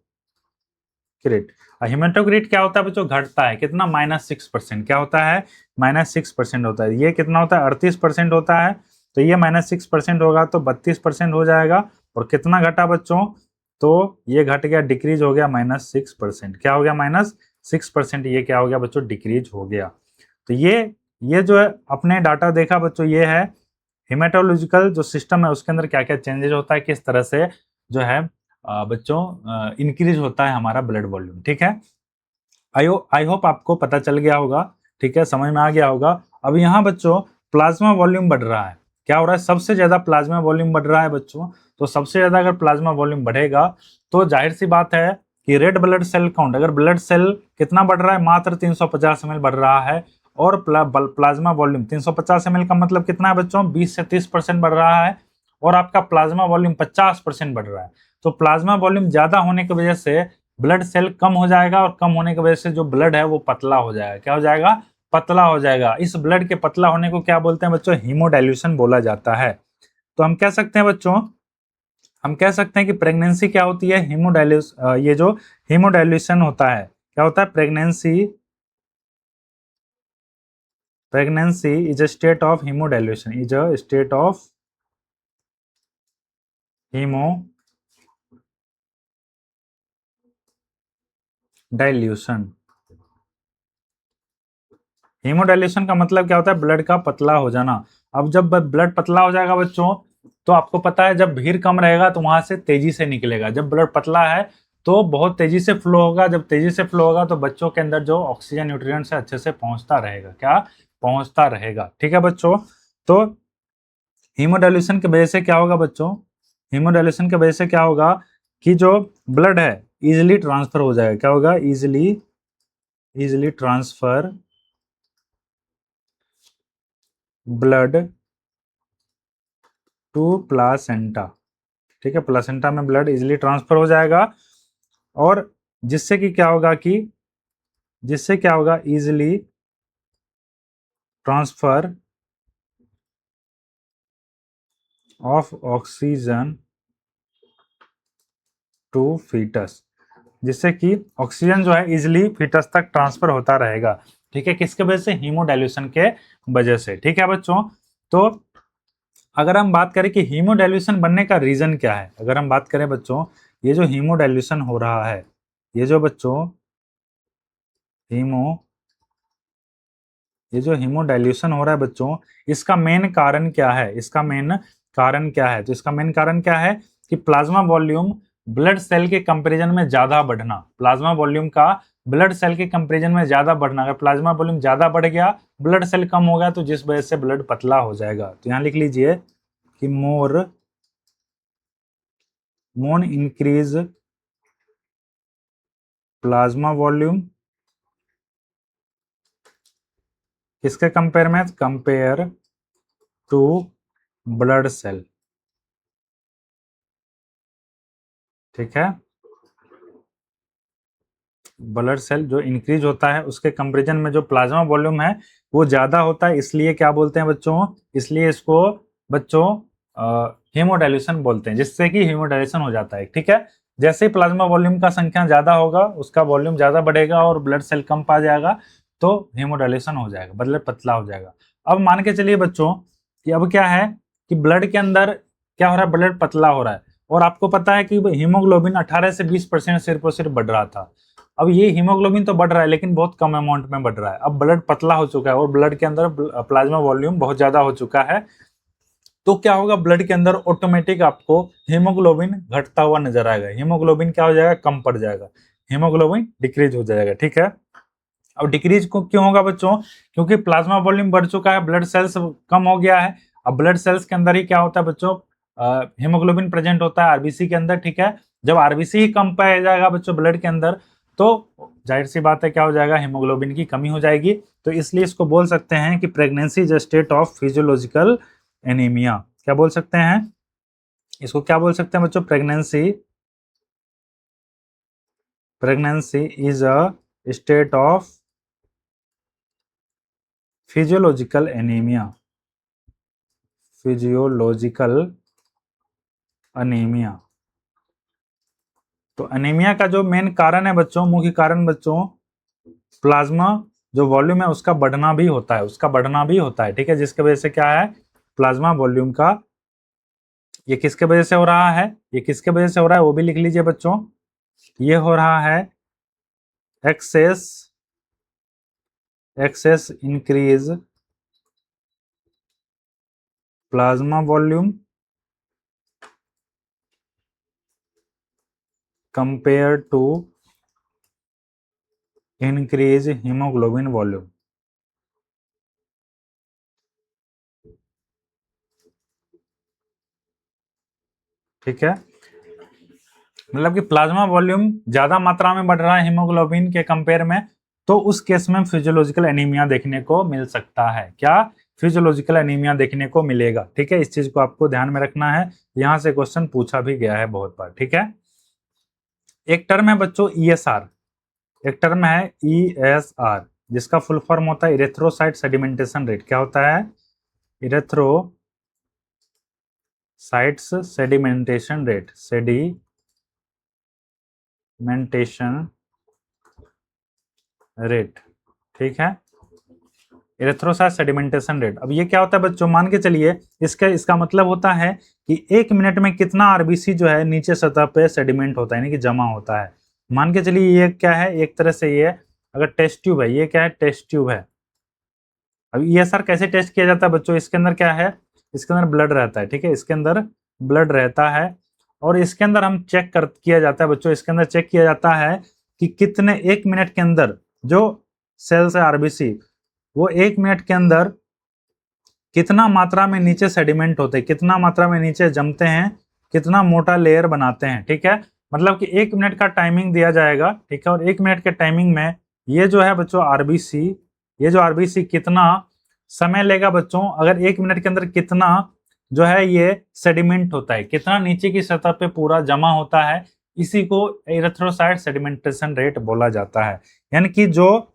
हेमेटोक्रिट क्या होता है बच्चों, घटता है। कितना, -6%। क्या होता है, -6% होता है। ये कितना होता है, 38% होता है। तो ये -6% होगा तो 32% हो जाएगा। और कितना घटा बच्चों, तो ये घट गया, डिक्रीज हो गया -6%। क्या हो गया, -6%। ये क्या हो गया बच्चों, डिक्रीज हो गया। तो ये जो है अपने डाटा देखा बच्चों, ये है हेमेटोलॉजिकल जो सिस्टम है उसके अंदर क्या क्या चेंजेस होता है, किस तरह से जो है बच्चों इंक्रीज होता है हमारा ब्लड वॉल्यूम। ठीक है। आई होप आपको पता चल गया होगा। ठीक है, समझ में आ गया होगा। अब यहाँ बच्चों प्लाज्मा वॉल्यूम बढ़ रहा है। क्या हो रहा है, सबसे ज्यादा प्लाज्मा वॉल्यूम बढ़ रहा है बच्चों। तो सबसे ज्यादा अगर प्लाज्मा वॉल्यूम बढ़ेगा तो जाहिर सी बात है कि रेड ब्लड सेल काउंट, अगर ब्लड सेल कितना बढ़ रहा है, मात्र 350 ml बढ़ रहा है। और प्लाज्मा वॉल्यूम 350 ml का मतलब कितना है बच्चों, 20 से 30% बढ़ रहा है। और आपका प्लाज्मा वॉल्यूम 50% बढ़ रहा है। तो प्लाज्मा वॉल्यूम ज्यादा होने की वजह से ब्लड सेल कम हो जाएगा, और कम होने की वजह से जो ब्लड है वो पतला हो जाएगा। क्या हो जाएगा, पतला हो जाएगा। इस ब्लड के पतला होने को क्या बोलते हैं बच्चों, हीमोडाइल्यूशन बोला जाता है। तो हम कह सकते हैं बच्चों, हम कह सकते हैं कि प्रेगनेंसी क्या होती है, ये जो हीमोडाइल्यूशन होता है, क्या होता है, pregnancy is a state of haemodilution, is a state of haemodilution. Haemodilution का मतलब क्या होता है, ब्लड का पतला हो जाना। अब जब ब्लड पतला हो जाएगा बच्चों, तो आपको पता है जब भीड़ कम रहेगा तो वहां से तेजी से निकलेगा। जब ब्लड पतला है तो बहुत तेजी से फ्लो होगा। जब तेजी से फ्लो होगा तो बच्चों के अंदर जो ऑक्सीजन न्यूट्रिएंट्स है अच्छे से पहुंचता रहेगा। क्या, पहुंचता रहेगा। ठीक है बच्चों। तो हीमोडाइल्यूशन की वजह से क्या होगा बच्चों, हीमोडाइल्यूशन की वजह से क्या होगा कि जो ब्लड है इजिली ट्रांसफर हो जाएगा। क्या होगा, easily transfer blood to placenta. ठीक है, प्लासेंटा में ब्लड इजिली ट्रांसफर हो जाएगा। और जिससे क्या होगा easily transfer of oxygen to foetus, जिससे कि ऑक्सीजन जो है इजिली फीटस तक ट्रांसफर होता रहेगा। ठीक है, किसके वजह से, हीमोडाइल्यूशन के वजह से। ठीक है बच्चों। तो अगर हम बात करें कि हीमोडाइल्यूशन बनने का रीजन क्या है, अगर हम बात करें बच्चों, ये जो हीमोडाइल्यूशन हो रहा है, ये जो बच्चों हीमो ये जो हीमोडाइल्यूशन हो रहा है बच्चों, इसका मेन कारण क्या है, इसका मेन कारण क्या है? तो इसका मेन कारण क्या है कि प्लाज्मा वॉल्यूम ब्लड सेल के कंपैरिजन में ज्यादा बढ़ना, प्लाज्मा वॉल्यूम का ब्लड सेल के कंपैरिजन में ज्यादा बढ़ना। अगर प्लाज्मा वॉल्यूम ज्यादा बढ़ गया, ब्लड सेल कम हो गया, तो जिस वजह से ब्लड पतला हो जाएगा। तो यहां लिख लीजिए कि मोर इंक्रीज प्लाज्मा वॉल्यूम, किसके कंपेयर में? Compare to blood cell. ठीक है, ब्लड सेल जो इंक्रीज होता है उसके कंपेरिजन में जो प्लाज्मा वॉल्यूम है वो ज्यादा होता है, इसलिए क्या बोलते हैं बच्चों? इसलिए इसको बच्चों हीमोडाइल्यूशन बोलते हैं, जिससे कि हीमोडाइल्यूशन हो जाता है। ठीक है, जैसे ही प्लाज्मा वॉल्यूम का संख्या ज्यादा होगा, उसका वॉल्यूम ज्यादा बढ़ेगा और ब्लड सेल कम पा जाएगा, तो हीमोडाइल्यूशन हो जाएगा, ब्लड पतला हो जाएगा। अब मान के चलिए बच्चों कि अब क्या है कि ब्लड के अंदर क्या हो रहा है, ब्लड पतला हो रहा है, और आपको पता है कि हीमोग्लोबिन 18 से 20% सिर्फ और सिर्फ बढ़ रहा था। अब ये हीमोग्लोबिन तो बढ़ रहा है लेकिन बहुत कम अमाउंट में बढ़ रहा है। अब ब्लड पतला हो चुका है और ब्लड के अंदर प्लाज्मा वॉल्यूम बहुत ज्यादा हो चुका है, तो क्या होगा, ब्लड के अंदर ऑटोमेटिक आपको हीमोग्लोबिन घटता हुआ नजर आएगा। हीमोग्लोबिन क्या हो जाएगा, कम पड़ जाएगा, हीमोग्लोबिन डिक्रीज हो जाएगा। ठीक है, अब डिक्रीज को क्यों होगा बच्चों? क्योंकि प्लाज्मा वॉल्यूम बढ़ चुका है, ब्लड सेल्स कम हो गया है। अब ब्लड सेल्स के अंदर ही क्या होता है बच्चों, हीमोग्लोबिन प्रेजेंट होता है आरबीसी के अंदर। ठीक है, जब आरबीसी ही कम पाया जाएगा बच्चों ब्लड के अंदर, तो जाहिर सी बात है क्या हो जाएगा, हीमोग्लोबिन की कमी हो जाएगी। तो इसलिए इसको बोल सकते हैं कि pregnancy is a state of physiological anaemia. क्या बोल सकते हैं इसको, क्या बोल सकते हैं बच्चों? Pregnancy is a state of physiological anaemia, physiological anaemia. तो अनीमिया का जो मेन कारण है बच्चों, मुख्य कारण बच्चों, प्लाज्मा जो वॉल्यूम है उसका बढ़ना भी होता है, उसका बढ़ना भी होता है। ठीक है, जिसके वजह से क्या है, प्लाज्मा वॉल्यूम का, ये किसके वजह से हो रहा है, ये किसके वजह से हो रहा है वो भी लिख लीजिए बच्चों। ये हो रहा है excess increase plasma volume compare to increase haemoglobin volume. ठीक है, मतलब कि प्लाज्मा वॉल्यूम ज्यादा मात्रा में बढ़ रहा है हीमोग्लोबिन के कंपेयर में, तो उस केस में फिजियोलॉजिकल एनीमिया देखने को मिल सकता है। क्या? फिजियोलॉजिकल एनीमिया देखने को मिलेगा। ठीक है, इस चीज को आपको ध्यान में रखना है, यहां से क्वेश्चन पूछा भी गया है बहुत बार। ठीक है, एक टर्म है बच्चों ईएसआर, एक टर्म है ईएसआर, जिसका फुल फॉर्म होता है इरेथ्रोसाइट सेडिमेंटेशन रेट। क्या होता है? Erythrocytes sedimentation rate, sedimentation rate. ठीक है, इरेथ्रोसाइट सेडिमेंटेशन रेट। अब ये क्या होता है बच्चों, मान के चलिए इसका मतलब होता है कि 1 मिनट में कितना आरबीसी जो है नीचे सतह पे सेडिमेंट होता है, यानी कि जमा होता है। मान के चलिए ये क्या है, एक तरह से ये अगर टेस्ट ट्यूब है, ये क्या है, टेस्ट ट्यूब है। अब ये सर कैसे टेस्ट किया जाता है बच्चों, इसके अंदर क्या है, इसके अंदर ब्लड रहता है। ठीक है, इसके अंदर ब्लड रहता है और इसके अंदर हम किया जाता है बच्चों, इसके अंदर चेक किया जाता है कि कितने 1 मिनट के अंदर जो सेल्स है आरबीसी, वो 1 मिनट के अंदर कितना मात्रा में नीचे सेडिमेंट होते हैं, कितना मात्रा में नीचे जमते हैं, कितना मोटा लेयर बनाते हैं। ठीक है, मतलब कि 1 मिनट का टाइमिंग दिया जाएगा। ठीक है, और 1 मिनट के टाइमिंग में ये जो है बच्चों आरबीसी, ये जो आरबीसी कितना समय लेगा बच्चों, अगर 1 मिनट के अंदर कितना जो है ये सेडिमेंट होता है, कितना नीचे की सतह पे पूरा जमा होता है, इसी को इरेथ्रोसाइट सेडिमेंटेशन रेट बोला जाता है। यानी कि जो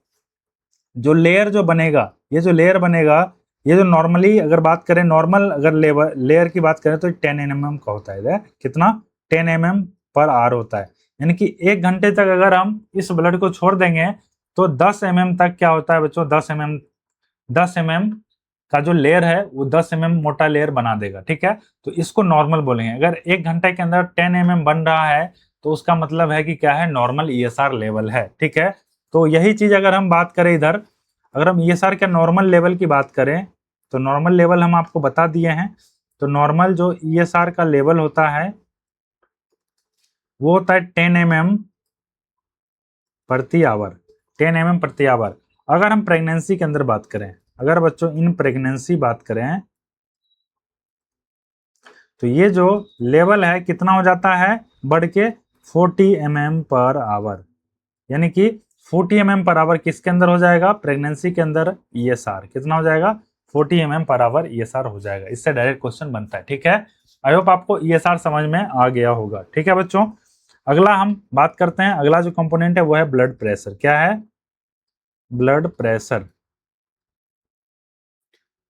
जो लेयर जो बनेगा, ये जो लेयर बनेगा, ये जो नॉर्मली अगर बात करें, नॉर्मल अगर लेयर की बात करें तो 10 mm का होता है। कितना? 10 mm पर आवर होता है। यानी कि 1 घंटे तक अगर हम इस ब्लड को छोड़ देंगे तो 10 mm तक क्या होता है बच्चों, 10 mm का जो लेयर है वो 10 mm मोटा लेयर बना देगा, ठीक है। तो इसको नॉर्मल बोलेंगे। अगर 1 घंटे के अंदर 10 mm बन रहा है तो उसका मतलब है कि क्या है, नॉर्मल ESR लेवल है, ठीक है। तो यही चीज अगर हम बात करें इधर, अगर हम ESR के नॉर्मल लेवल की बात करें तो नॉर्मल लेवल हम आपको बता दिए हैं। तो नॉर्मल जो ESR का लेवल होता है वो होता है 10 mm प्रति आवर, 10 mm प्रति आवर। अगर हम प्रेगनेंसी के अंदर बात करें, अगर बच्चों इन प्रेगनेंसी बात करें तो ये जो लेवल है कितना हो जाता है, बढ़ के 40 mm पर आवर, यानी कि 40 mm पर आवर किसके अंदर हो जाएगा, प्रेगनेंसी के अंदर ESR कितना हो जाएगा, 40 mm पर आवर ESR हो जाएगा। इससे डायरेक्ट क्वेश्चन बनता है, ठीक है। आई होप आपको ESR समझ में आ गया होगा, ठीक है बच्चों। अगला हम बात करते हैं, अगला जो कंपोनेंट है वो है ब्लड प्रेशर। क्या है, ब्लड प्रेशर।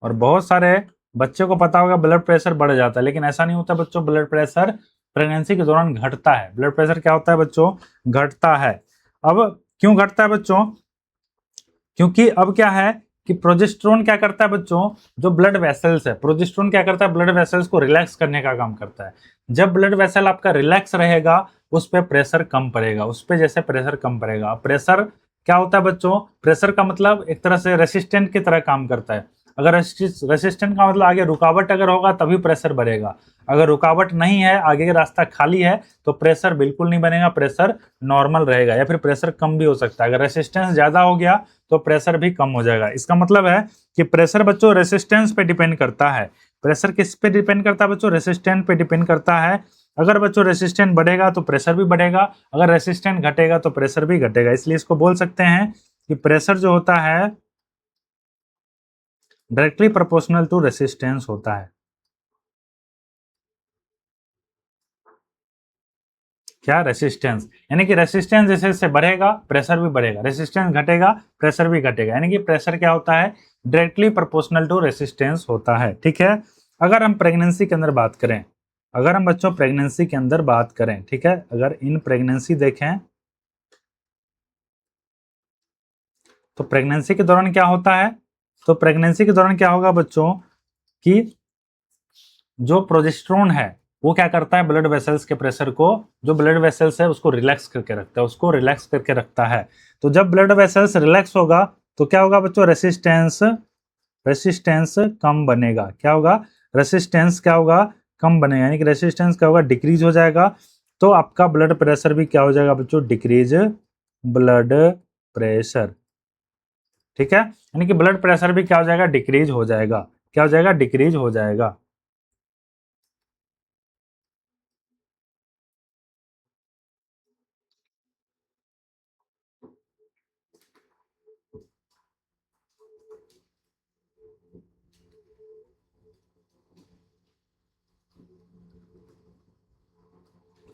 और बहुत सारे बच्चों को पता होगा ब्लड प्रेशर बढ़ जाता है, लेकिन ऐसा नहीं होता बच्चों। ब्लड प्रेशर प्रेगनेंसी के दौरान घटता है। ब्लड प्रेशर क्या होता है बच्चों, घटता है। अब क्यों घटता है बच्चों, क्योंकि अब क्या है कि प्रोजेस्टेरोन क्या करता है बच्चों, जो ब्लड वेसल्स है, प्रोजेस्टेरोन क्या करता है, ब्लड वेसल्स को रिलैक्स करने का काम करता है। जब ब्लड वेसल आपका रिलैक्स रहेगा उस पर प्रेशर कम पड़ेगा, उस पर जैसे प्रेशर कम पड़ेगा। प्रेशर क्या होता है बच्चों, प्रेशर का मतलब एक तरह से रेसिस्टेंट की तरह काम करता है। अगर रेसिस्टेंट का मतलब आगे रुकावट अगर होगा तभी प्रेशर बढ़ेगा, अगर रुकावट नहीं है, आगे का रास्ता खाली है, तो प्रेशर बिल्कुल नहीं बनेगा, प्रेशर नॉर्मल रहेगा या फिर प्रेशर कम भी हो सकता है। अगर रेसिस्टेंस ज्यादा हो गया तो प्रेशर भी कम हो जाएगा। इसका मतलब है कि प्रेशर बच्चों रेसिस्टेंस पे डिपेंड करता है। प्रेशर किस पे डिपेंड करता है बच्चों, रेसिस्टेंट पे डिपेंड करता है। अगर बच्चों रेसिस्टेंट बढ़ेगा तो प्रेशर भी बढ़ेगा, अगर रेसिस्टेंट घटेगा तो प्रेशर भी घटेगा। इसलिए इसको बोल सकते हैं कि प्रेशर जो होता है डायरेक्टली प्रोपोर्शनल टू रेसिस्टेंस होता है। क्या, रेसिस्टेंस, यानी कि रेसिस्टेंस जैसे जैसे बढ़ेगा प्रेशर भी बढ़ेगा, रेसिस्टेंस घटेगा प्रेशर भी घटेगा, यानी कि प्रेशर क्या होता है, डायरेक्टली प्रोपोर्शनल टू रेसिस्टेंस होता है, ठीक है। अगर हम प्रेगनेंसी के अंदर बात करें, अगर हम बच्चों प्रेगनेंसी के अंदर बात करें, ठीक है, अगर इन प्रेगनेंसी देखें तो प्रेगनेंसी के दौरान क्या होता है, तो प्रेगनेंसी के दौरान क्या होगा बच्चों कि जो प्रोजेस्टेरोन है वो क्या करता है, ब्लड वेसल्स के प्रेशर को, जो ब्लड वेसल्स है उसको रिलैक्स करके रखता है, उसको रिलैक्स करके रखता है। तो जब ब्लड वेसल्स रिलैक्स होगा तो क्या होगा बच्चों, रेसिस्टेंस, रेसिस्टेंस कम बनेगा। क्या होगा, रेसिस्टेंस क्या होगा, कम बनेगा, यानी कि रेसिस्टेंस क्या होगा, डिक्रीज हो जाएगा। तो आपका ब्लड प्रेशर भी क्या हो जाएगा बच्चों, डिक्रीज ब्लड प्रेशर, ठीक है। यानी कि ब्लड प्रेशर भी क्या हो जाएगा, डिक्रीज हो जाएगा। क्या हो जाएगा, डिक्रीज हो जाएगा।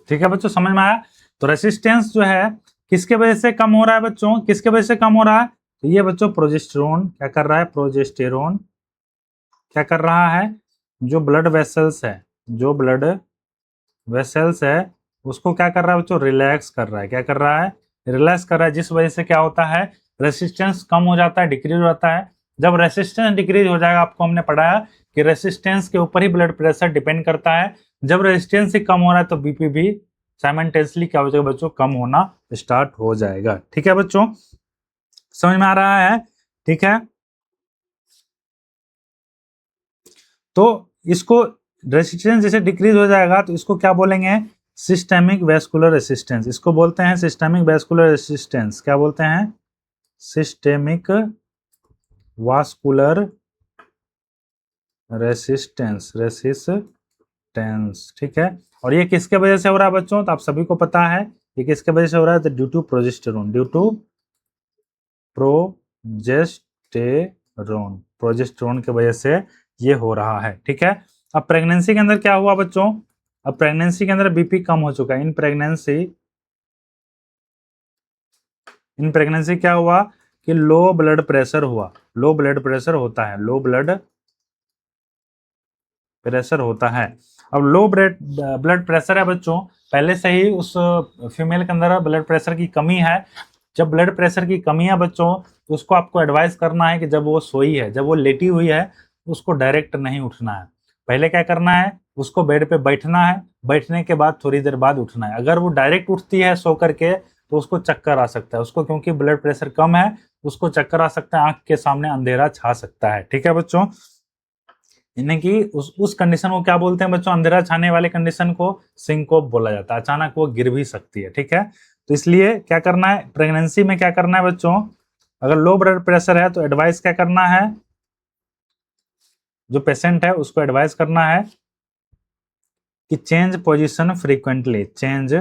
ठीक है बच्चों, समझ में आया। तो रेसिस्टेंस जो है किसके वजह से कम हो रहा है बच्चों, किसके वजह से कम हो रहा है, तो ये बच्चों प्रोजेस्टेरोन क्या कर रहा है, प्रोजेस्टेरोन क्या कर रहा है, जो ब्लड वेसल्स है, जो ब्लड वेसल्स है उसको क्या कर रहा है बच्चों, रिलैक्स कर रहा है। क्या कर रहा है, रिलैक्स कर रहा है, जिस वजह से क्या होता है, रेसिस्टेंस कम हो जाता है, डिक्रीज हो जाता है। जब रेसिस्टेंस डिक्रीज हो जाएगा, आपको हमने पढ़ाया कि रेसिस्टेंस के ऊपर ही ब्लड प्रेशर डिपेंड करता है। जब रेजिस्टेंस ही कम हो रहा है तो बीपी भी साइमल्टेनियसली क्या हो जाएगा बच्चों, कम होना स्टार्ट हो जाएगा। ठीक है बच्चों, समझ में आ रहा है, ठीक है। तो इसको रेजिस्टेंस जैसे डिक्रीज हो जाएगा तो इसको क्या बोलेंगे, सिस्टेमिक वैस्कुलर रेसिस्टेंस, इसको बोलते हैं सिस्टेमिक वैस्कुलर रेसिस्टेंस। क्या बोलते हैं, सिस्टेमिक वास्कुलर रेसिस्टेंस, रेसिस्टेंस, ठीक है। और ये किसके वजह से हो रहा है बच्चों, तो आप सभी को पता है ये किसके वजह से हो रहा है, तो due to progesterone, due to progesterone, progesterone की वजह से ये हो रहा है, ठीक है। अब प्रेगनेंसी के अंदर क्या हुआ बच्चों, अब प्रेगनेंसी के अंदर बीपी कम हो चुका है। इन प्रेगनेंसी क्या हुआ कि लो ब्लड प्रेशर हुआ, लो ब्लड प्रेशर होता है, लो ब्लड प्रेशर होता है। अब लो ब्लड प्रेशर है बच्चों, पहले से ही उस फीमेल के अंदर ब्लड प्रेशर की कमी है। जब ब्लड प्रेशर की कमी है बच्चों तो उसको आपको एडवाइस करना है कि जब वो सोई है, जब वो लेटी हुई है उसको डायरेक्ट नहीं उठना है। पहले क्या करना है, उसको बेड पे बैठना है, बैठने के बाद थोड़ी देर बाद उठना है। अगर वो डायरेक्ट उठती है सो करके तो उसको चक्कर आ सकता है, उसको क्योंकि ब्लड प्रेशर कम है उसको चक्कर आ सकता है, आंख के सामने अंधेरा छा सकता है। ठीक है बच्चों, यानी कि उस कंडीशन को क्या बोलते हैं बच्चों, अंधेरा छाने वाले कंडीशन को सिंकोप बोला जाता है। अचानक वो गिर भी सकती है। ठीक है, तो इसलिए क्या करना है प्रेगनेंसी में, क्या करना है बच्चों, अगर लो ब्लड प्रेशर है तो एडवाइस क्या करना है, जो पेशेंट है उसको एडवाइस करना है कि change position frequently, change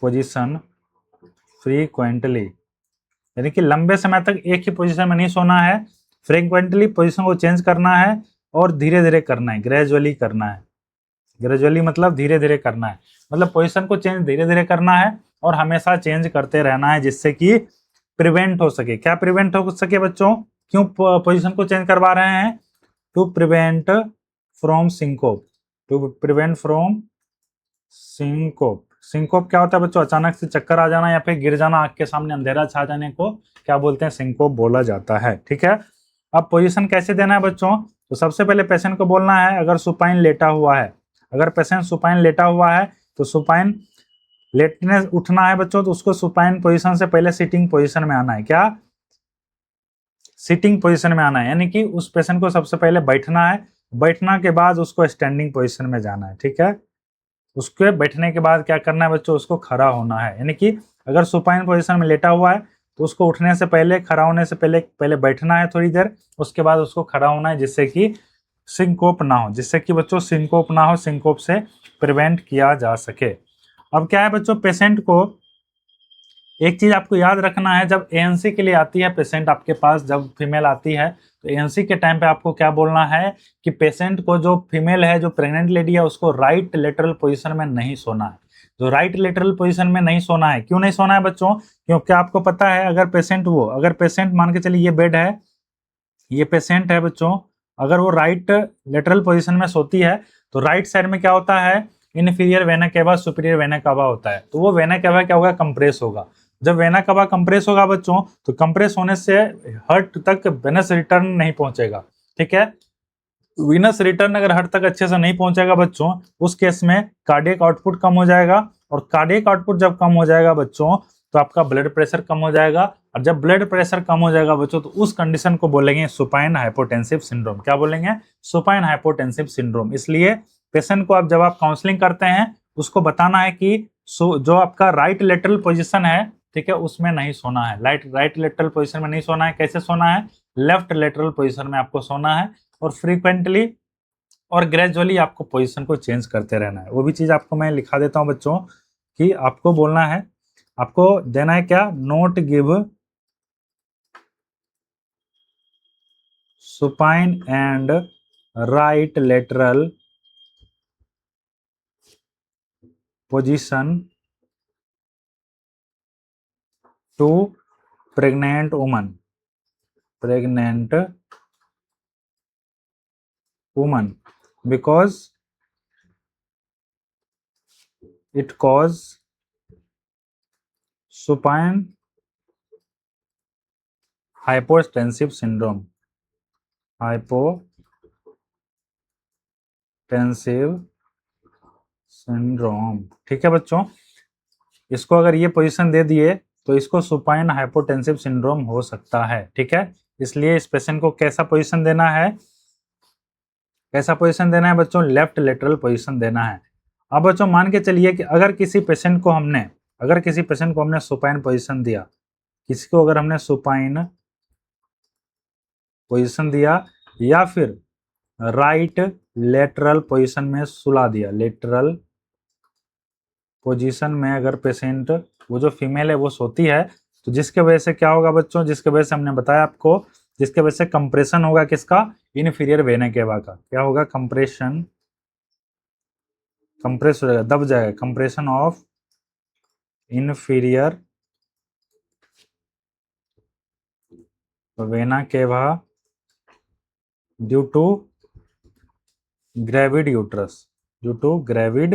position frequently, यानी कि लंबे समय तक एक ही पोजीशन में नहीं सोना है, फ्रीक्वेंटली पोजीशन को चेंज करना है और धीरे धीरे करना है, ग्रेजुअली करना है। ग्रेजुअली मतलब धीरे धीरे करना है, मतलब पोजीशन को चेंज धीरे धीरे करना है और हमेशा चेंज करते रहना है, जिससे कि प्रिवेंट हो सके। क्या प्रिवेंट हो सके बच्चों, क्यों पोजीशन को चेंज करवा रहे हैं, to prevent from syncope, to prevent from syncope. Syncope क्या होता है बच्चों, अचानक से चक्कर आ जाना या फिर गिर जाना, आंख के सामने अंधेरा छा जाने को क्या बोलते हैं, सिंकोप बोला जाता है। ठीक है, अब पोजीशन कैसे देना है बच्चों, तो सबसे पहले पेशेंट को बोलना है, अगर सुपाइन लेटा हुआ है, अगर पेशेंट सुपाइन लेटा हुआ है तो सुपाइन लेटने उठना है बच्चों, तो उसको सुपाइन पोजीशन से पहले सिटिंग पोजीशन में आना है। क्या, सिटिंग पोजीशन में आना है, यानी कि उस पेशेंट को सबसे पहले बैठना है, बैठना के बाद उसको स्टैंडिंग पोजीशन में जाना है। ठीक है, उसके बैठने के बाद क्या करना है बच्चों, उसको खड़ा होना है, यानी कि अगर सुपाइन पोजीशन में लेटा हुआ है तो उसको उठने से पहले, खड़ा होने से पहले पहले बैठना है थोड़ी देर, उसके बाद उसको खड़ा होना है, जिससे कि सिंकोप ना हो, जिससे कि बच्चों सिंकोप ना हो, सिंकोप से प्रिवेंट किया जा सके। अब क्या है बच्चों, पेशेंट को एक चीज आपको याद रखना है, जब एएनसी के लिए आती है पेशेंट आपके पास, जब फीमेल आती है तो एएनसी के टाइम पे आपको क्या बोलना है कि पेशेंट को, जो फीमेल है, जो प्रेग्नेंट लेडी है, उसको राइट लेटरल पोजीशन में नहीं सोना है। जो राइट लेटरल पोजीशन में नहीं सोना है, क्यों नहीं सोना है बच्चों, क्योंकि आपको पता है अगर पेशेंट मान के चलिए ये बेड है, ये पेशेंट है बच्चों, अगर वो राइट लेटरल पोजीशन में सोती है तो राइट साइड में क्या होता है, इनफीरियर वेना केवा, सुपीरियर वेना केवा होता है, तो वो वेना केवा क्या होगा, कंप्रेस होगा। जब वेना केवा कंप्रेस होगा बच्चों, तो कंप्रेस होने से हार्ट तक वेनस रिटर्न नहीं पहुंचेगा। ठीक है, वीनस रिटर्न अगर हार्ट तक अच्छे से नहीं पहुंचेगा बच्चों, उस केस में कार्डियक आउटपुट कम हो जाएगा, और कार्डियक आउटपुट जब कम हो जाएगा बच्चों तो आपका ब्लड प्रेशर कम हो जाएगा, और जब ब्लड प्रेशर कम हो जाएगा बच्चों तो उस कंडीशन को बोलेंगे सुपाइन हाइपोटेंसिव सिंड्रोम। क्या बोलेंगे, सुपाइन हाइपोटेंसिव सिंड्रोम। इसलिए पेशेंट को आप जब आप काउंसलिंग करते हैं उसको बताना है कि जो आपका राइट लेटरल पोजीशन है, ठीक है, उसमें नहीं सोना है, राइट लेटरल पोजीशन में नहीं सोना है। कैसे सोना है, लेफ्ट लेटरल पोजीशन में आपको सोना है, और फ्रीक्वेंटली और ग्रेजुअली आपको पोजीशन को चेंज करते रहना है। वो भी चीज आपको मैं लिखा देता हूं बच्चों, कि आपको बोलना है, आपको देना है क्या, not give supine and right lateral position to pregnant woman because it cause supine hypotensive syndrome। ठीक है बच्चों, इसको अगर ये पोजीशन दे दिए तो इसको सुपाइन हाइपोटेंसिव सिंड्रोम हो सकता है। ठीक है, इसलिए इस पेशेंट को कैसा पोजीशन देना है, कैसा पोजीशन देना है बच्चों, लेफ्ट लेटरल पोजीशन देना है। अब बच्चों मान के चलिए कि अगर किसी पेशेंट को हमने सुपाइन पोजीशन दिया, किसी को अगर हमने सुपाइन पोजीशन दिया या फिर राइट लेटरल पोजीशन में सुला दिया, लेटरल पोजीशन में अगर पेशेंट, वो जो फीमेल है वो सोती है, तो जिसके वजह से क्या होगा बच्चों, जिसके वजह से हमने बताया आपको, जिसके वजह से कंप्रेशन होगा किसका, इनफीरियर वेना केवा का, क्या होगा, कंप्रेशन, कंप्रेस हो जाएगा, दब जाएगा, compression of inferior vena cava due to gravid uterus, gravid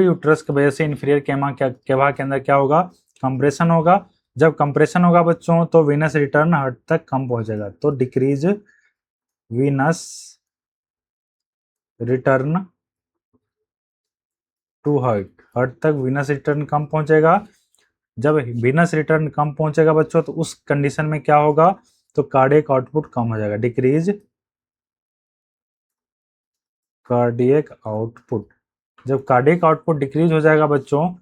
uterus की वजह से इन्फीरियर केवा के अंदर क्या होगा, कंप्रेशन होगा, जब कंप्रेशन होगा बच्चों तो वीनस रिटर्न हार्ट तक कम पहुंचेगा, तो decrease venous return to heart, heart तक वीनस रिटर्न कम पहुंचेगा। जब वीनस रिटर्न कम पहुंचेगा बच्चों तो उस कंडीशन में क्या होगा, तो कार्डियक आउटपुट कम हो जाएगा, डिक्रीज कार्डियक आउटपुट। जब कार्डियक आउटपुट डिक्रीज हो जाएगा बच्चों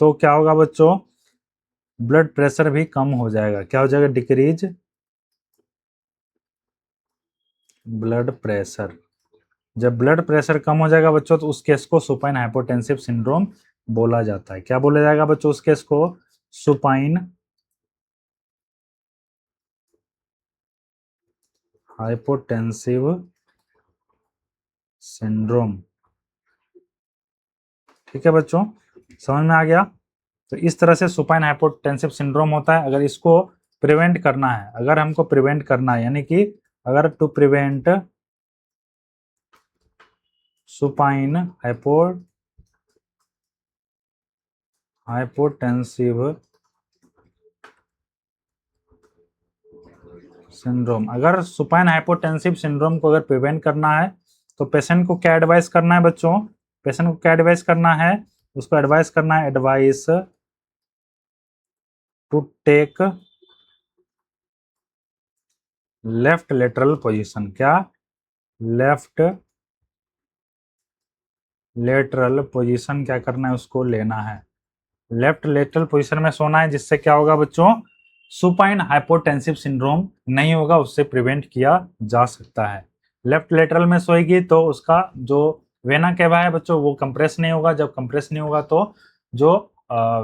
तो क्या होगा बच्चों, ब्लड प्रेशर भी कम हो जाएगा, क्या हो जाएगा, डिक्रीज ब्लड प्रेशर। जब ब्लड प्रेशर कम हो जाएगा बच्चों तो उस केस को सुपाइन हाइपोटेंसिव सिंड्रोम बोला जाता है। क्या बोला जाएगा बच्चों उस केस को, सुपाइन हाइपोटेंसिव सिंड्रोम। ठीक है बच्चों, समझ में आ गया। तो इस तरह से सुपाइन हाइपोटेंसिव सिंड्रोम होता है। अगर इसको प्रिवेंट करना है, अगर हमको प्रिवेंट करना है, यानी कि अगर to prevent supine hypotensive syndrome, अगर सुपाइन हाइपोटेंसिव सिंड्रोम को अगर प्रिवेंट करना है तो पेशेंट को क्या एडवाइस करना है बच्चों, पेशेंट को क्या एडवाइस करना है, उसको एडवाइस करना है, advice to take left lateral position. क्या, लेफ्ट लेटरल पोजीशन क्या करना है, उसको लेना है, लेफ्ट लेटरल पोजीशन में सोना है, जिससे क्या होगा बच्चों, सुपाइन हाइपोटेंसिव सिंड्रोम नहीं होगा, उससे प्रिवेंट किया जा सकता है। लेफ्ट लेटरल में सोएगी तो उसका जो वेना केवा है बच्चों वो कंप्रेस नहीं होगा, जब कंप्रेस नहीं होगा तो जो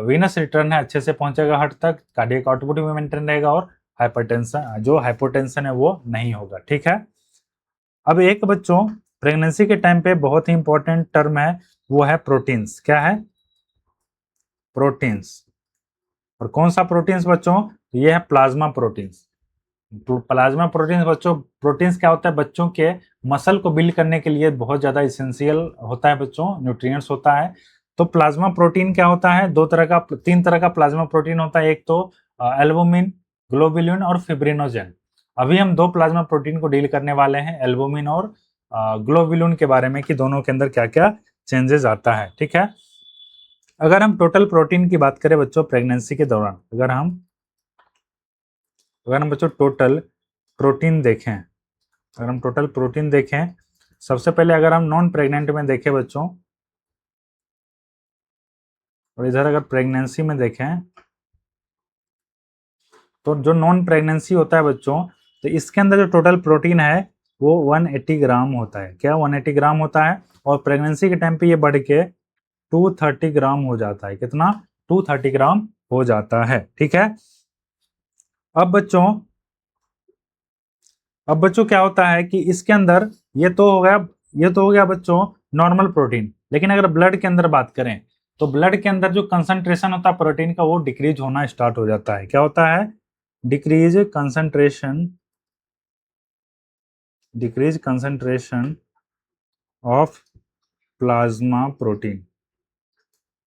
वीनस रिटर्न है अच्छे से पहुंचेगा हार्ट तक, कार्डियक आउटपुट भी मेंटेन रहेगा और हाइपरटेंशन जो हाइपोटेंशन है वो नहीं होगा। ठीक है, अब एक बच्चों प्रेगनेंसी के टाइम पे बहुत ही इंपॉर्टेंट टर्म है, वो है प्रोटीन्स। क्या है, प्रोटीन्स। और कौन सा प्रोटीन्स बच्चों, ये है प्लाज्मा प्रोटीन्स। प्लाज्मा प्रोटीन्स बच्चों, प्रोटीन्स क्या होता है, बच्चों के मसल को बिल्ड करने के लिए बहुत ज्यादा इसेंशियल होता है बच्चों, न्यूट्रिएंट्स होता है। तो प्लाज्मा प्रोटीन क्या होता है, तीन तरह का प्लाज्मा प्रोटीन होता है, एक तो एल्बुमिन, ग्लोबुलिन और फिब्रिनोजेन। अभी हम दो प्लाज्मा प्रोटीन को डील करने वाले हैं, एल्बुमिन और ग्लोबुलिन के बारे में, कि दोनों के अंदर क्या क्या चेंजेस आता है। ठीक है, अगर हम टोटल प्रोटीन की बात करें बच्चों प्रेगनेंसी के दौरान, अगर हम बच्चों टोटल प्रोटीन देखें, अगर हम टोटल प्रोटीन देखें, सबसे पहले अगर हम नॉन प्रेग्नेंट में देखें बच्चों, और इधर अगर प्रेगनेंसी में देखें, तो जो नॉन प्रेगनेंसी होता है बच्चों, तो इसके अंदर जो टोटल प्रोटीन है वो 180 ग्राम होता है। क्या, 180 ग्राम होता है, और प्रेगनेंसी के टाइम पे ये बढ़ के 230 ग्राम हो जाता है। कितना, 230 ग्राम हो जाता है। ठीक है, अब बच्चों क्या होता है कि इसके अंदर ये तो हो गया बच्चों नॉर्मल प्रोटीन। लेकिन अगर ब्लड के अंदर बात करें तो ब्लड के अंदर जो कंसंट्रेशन होता है प्रोटीन का वो डिक्रीज होना स्टार्ट हो जाता है। क्या होता है, decrease concentration of plasma protein.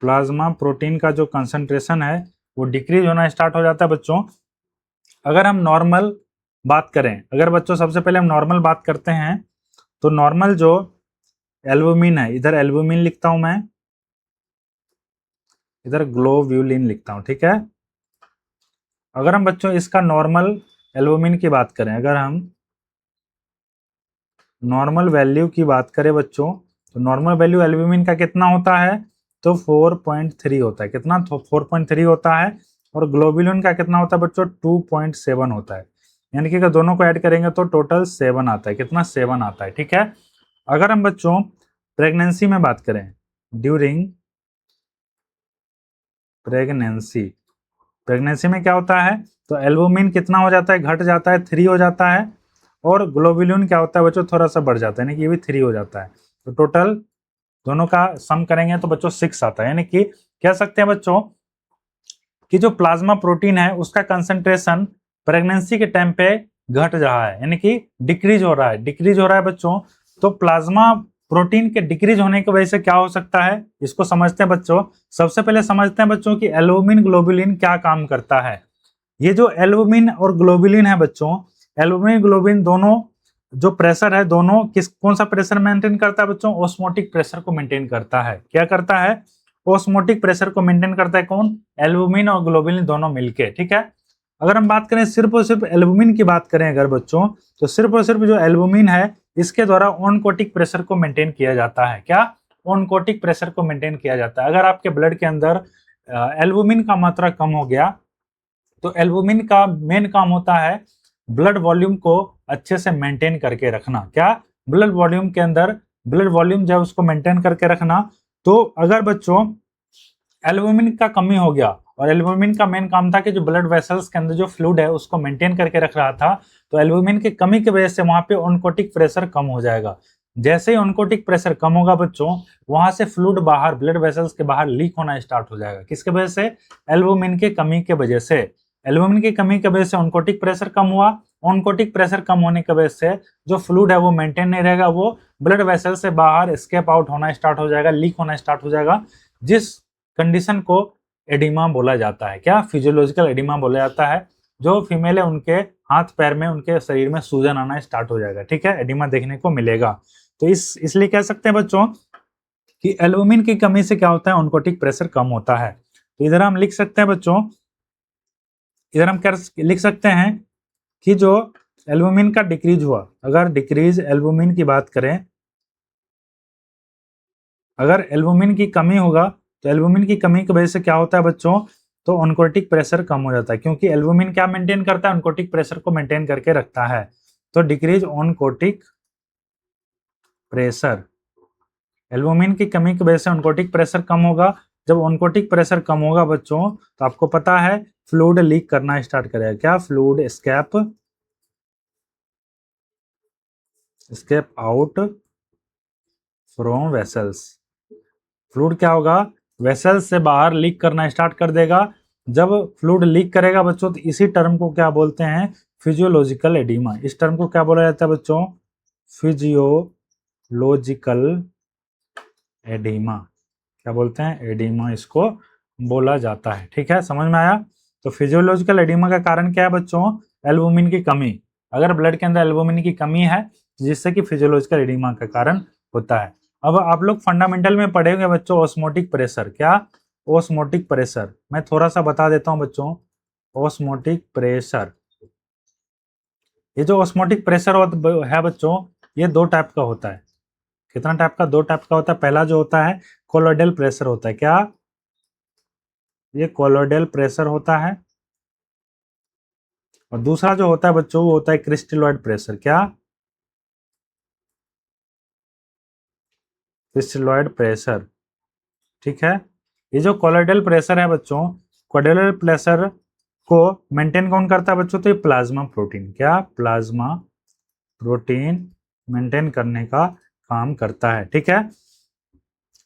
Plasma protein का जो कंसंट्रेशन है वो डिक्रीज होना स्टार्ट हो जाता है बच्चों। अगर हम नॉर्मल बात करें, अगर बच्चों सबसे पहले हम नॉर्मल बात करते हैं, तो नॉर्मल जो एल्बुमिन है, इधर एल्बुमिन लिखता हूं मैं, इधर ग्लोब्यूलिन लिखता हूं। ठीक है, अगर हम बच्चों इसका नॉर्मल एल्बुमिन की बात करें, अगर हम नॉर्मल वैल्यू की बात करें बच्चों, तो नॉर्मल वैल्यू एल्बुमिन का कितना होता है, तो 4.3 होता है। कितना, 4.3 होता है। और ग्लोबुलिन का कितना होता है बच्चों, 2.7 होता है। यानी कि अगर दोनों को ऐड करेंगे तो टोटल 7 आता है। कितना, 7 आता है। ठीक है, अगर हम बच्चों प्रेगनेंसी में बात करें, ड्यूरिंग प्रेगनेंसी में क्या होता है, तो एल्बुमिन कितना हो जाता है, घट जाता है, 3 हो जाता है। और ग्लोबुलिन क्या होता है बच्चों, थोड़ा सा बढ़ जाता है, यानी कि ये भी 3 हो जाता है। तो टोटल दोनों का सम करेंगे तो बच्चों 6 आता है। यानी कि कह सकते हैं बच्चों कि जो प्लाज्मा प्रोटीन है उसका कंसंट्रेशन प्रेगनेंसी के टाइम पे घट रहा है, यानी कि डिक्रीज हो रहा है बच्चों। तो प्लाज्मा प्रोटीन के डिक्रीज होने की वजह से क्या हो सकता है, इसको समझते हैं बच्चों। सबसे पहले समझते हैं बच्चों कि एल्बुमिन ग्लोबुलिन क्या काम करता है। ये जो एल्बुमिन और ग्लोबुलिन है बच्चों, एल्बुमिन ग्लोबुलिन दोनों जो प्रेशर है, दोनों कौन सा प्रेशर मेंटेन करता है बच्चों, ऑस्मोटिक प्रेशर को मेंटेन करता है। क्या करता है, ऑस्मोटिक प्रेशर को मेंटेन करता है कौन, एल्बुमिन और ग्लोबुलिन दोनों मिलके। ठीक है, अगर हम बात करें सिर्फ और सिर्फ एल्बुमिन की बात करें अगर बच्चों, तो सिर्फ और सिर्फ जो एल्बुमिन है इसके द्वारा ऑनकोटिक प्रेशर को मेंटेन किया जाता है। क्या, ऑनकोटिक प्रेशर को मेंटेन किया जाता है। अगर आपके ब्लड के अंदर एल्बुमिन का मात्रा कम हो गया तो एल्बुमिन का मेन काम होता है ब्लड वॉल्यूम को अच्छे से मेंटेन करके रखना। क्या, ब्लड वॉल्यूम के अंदर ब्लड वॉल्यूम जब उसको मेंटेन करके रखना। तो अगर बच्चों एल्बुमिन का कमी हो गया, और एल्बुमिन का मेन काम था कि जो ब्लड वेसल्स के अंदर जो फ्लूइड है उसको मेंटेन करके रख रहा था, तो एल्बुमिन की कमी की वजह से वहां पे ऑनकोटिक प्रेशर कम हो जाएगा। जैसे ही ऑनकोटिक प्रेशर कम होगा बच्चों, वहां से फ्लूइड बाहर ब्लड वेसल्स के बाहर लीक होना स्टार्ट हो जाएगा। किसके वजह से, एल्बुमिन की कमी की वजह से। एल्बुमिन की कमी की वजह से ऑनकोटिक प्रेशर कम हुआ, ऑनकोटिक प्रेशर कम होने की वजह से जो फ्लूइड है वो मेंटेन नहीं रहेगा, वो ब्लड वेसल से बाहर एस्केप आउट होना स्टार्ट हो जाएगा, लीक होना स्टार्ट हो जाएगा, जिस कंडीशन को एडिमा बोला जाता है। क्या, फिजियोलॉजिकल एडिमा बोला जाता है। जो फीमेल है उनके हाथ पैर में, उनके शरीर में सूजन आना स्टार्ट हो जाएगा। ठीक है, एडिमा देखने को मिलेगा। तो इसलिए कह सकते हैं बच्चों कि एल्बुमिन की कमी से क्या होता है, ऑनकोटिक प्रेशर कम होता है। तो इधर हम लिख सकते हैं बच्चों, इधर हम क्या लिख सकते हैं कि जो एल्बुमिन का डिक्रीज हुआ, अगर डिक्रीज एल्बुमिन की बात करें, अगर एल्बुमिन की कमी होगा तो एल्बुमिन की कमी की वजह से क्या होता है बच्चों, तो ऑनकोटिक प्रेशर कम हो जाता है, क्योंकि एल्बुमिन क्या मेंटेन करता है, ऑनकोटिक प्रेशर को मेंटेन करके रखता है। तो डिक्रीज ऑनकोटिक प्रेशर, एल्बुमिन की कमी की वजह से ऑनकोटिक प्रेशर कम होगा। जब ऑनकोटिक प्रेशर कम होगा बच्चों, तो आपको पता है फ्लूइड लीक करना स्टार्ट करेगा। क्या, fluid escape out from vessels. Fluid क्या होगा, वेसल्स से बाहर लीक करना स्टार्ट कर देगा। जब फ्लूइड लीक करेगा बच्चों, तो इसी टर्म को क्या बोलते हैं, फिजियोलॉजिकल एडिमा। इस टर्म को क्या बोला जाता है बच्चों, फिजियोलॉजिकल एडिमा। क्या बोलते हैं, एडिमा इसको बोला जाता है। ठीक है, समझ में आया। तो फिजियोलॉजिकल एडिमा का कारण क्या है बच्चों, एल्बुमिन की कमी। अगर ब्लड के अंदर एल्बुमिन की कमी है, जिससे कि फिजियोलॉजिकल एडिमा का कारण होता है। अब आप लोग फंडामेंटल में पढ़ेंगे बच्चों ऑस्मोटिक प्रेशर। क्या, ऑस्मोटिक प्रेशर, मैं थोड़ा सा बता देता हूं बच्चों। ऑस्मोटिक प्रेशर, ये जो ऑस्मोटिक प्रेशर है बच्चों, ये दो टाइप का होता है। कितना टाइप का, दो टाइप का होता है। पहला जो होता है कोलोइडल प्रेशर होता है। क्या, ये कोलोइडल प्रेशर होता है। और दूसरा जो होता है बच्चों, वो होता है क्रिस्टलॉइड प्रेशर। क्या, क्रिस्टलॉइड प्रेशर। ठीक है, ये जो कोलोइडल प्रेशर है बच्चों, कोलोइडल प्रेशर को मेंटेन कौन करता है बच्चों, तो ये प्लाज्मा प्रोटीन। क्या, प्लाज्मा प्रोटीन मेंटेन करने का काम करता है। ठीक है,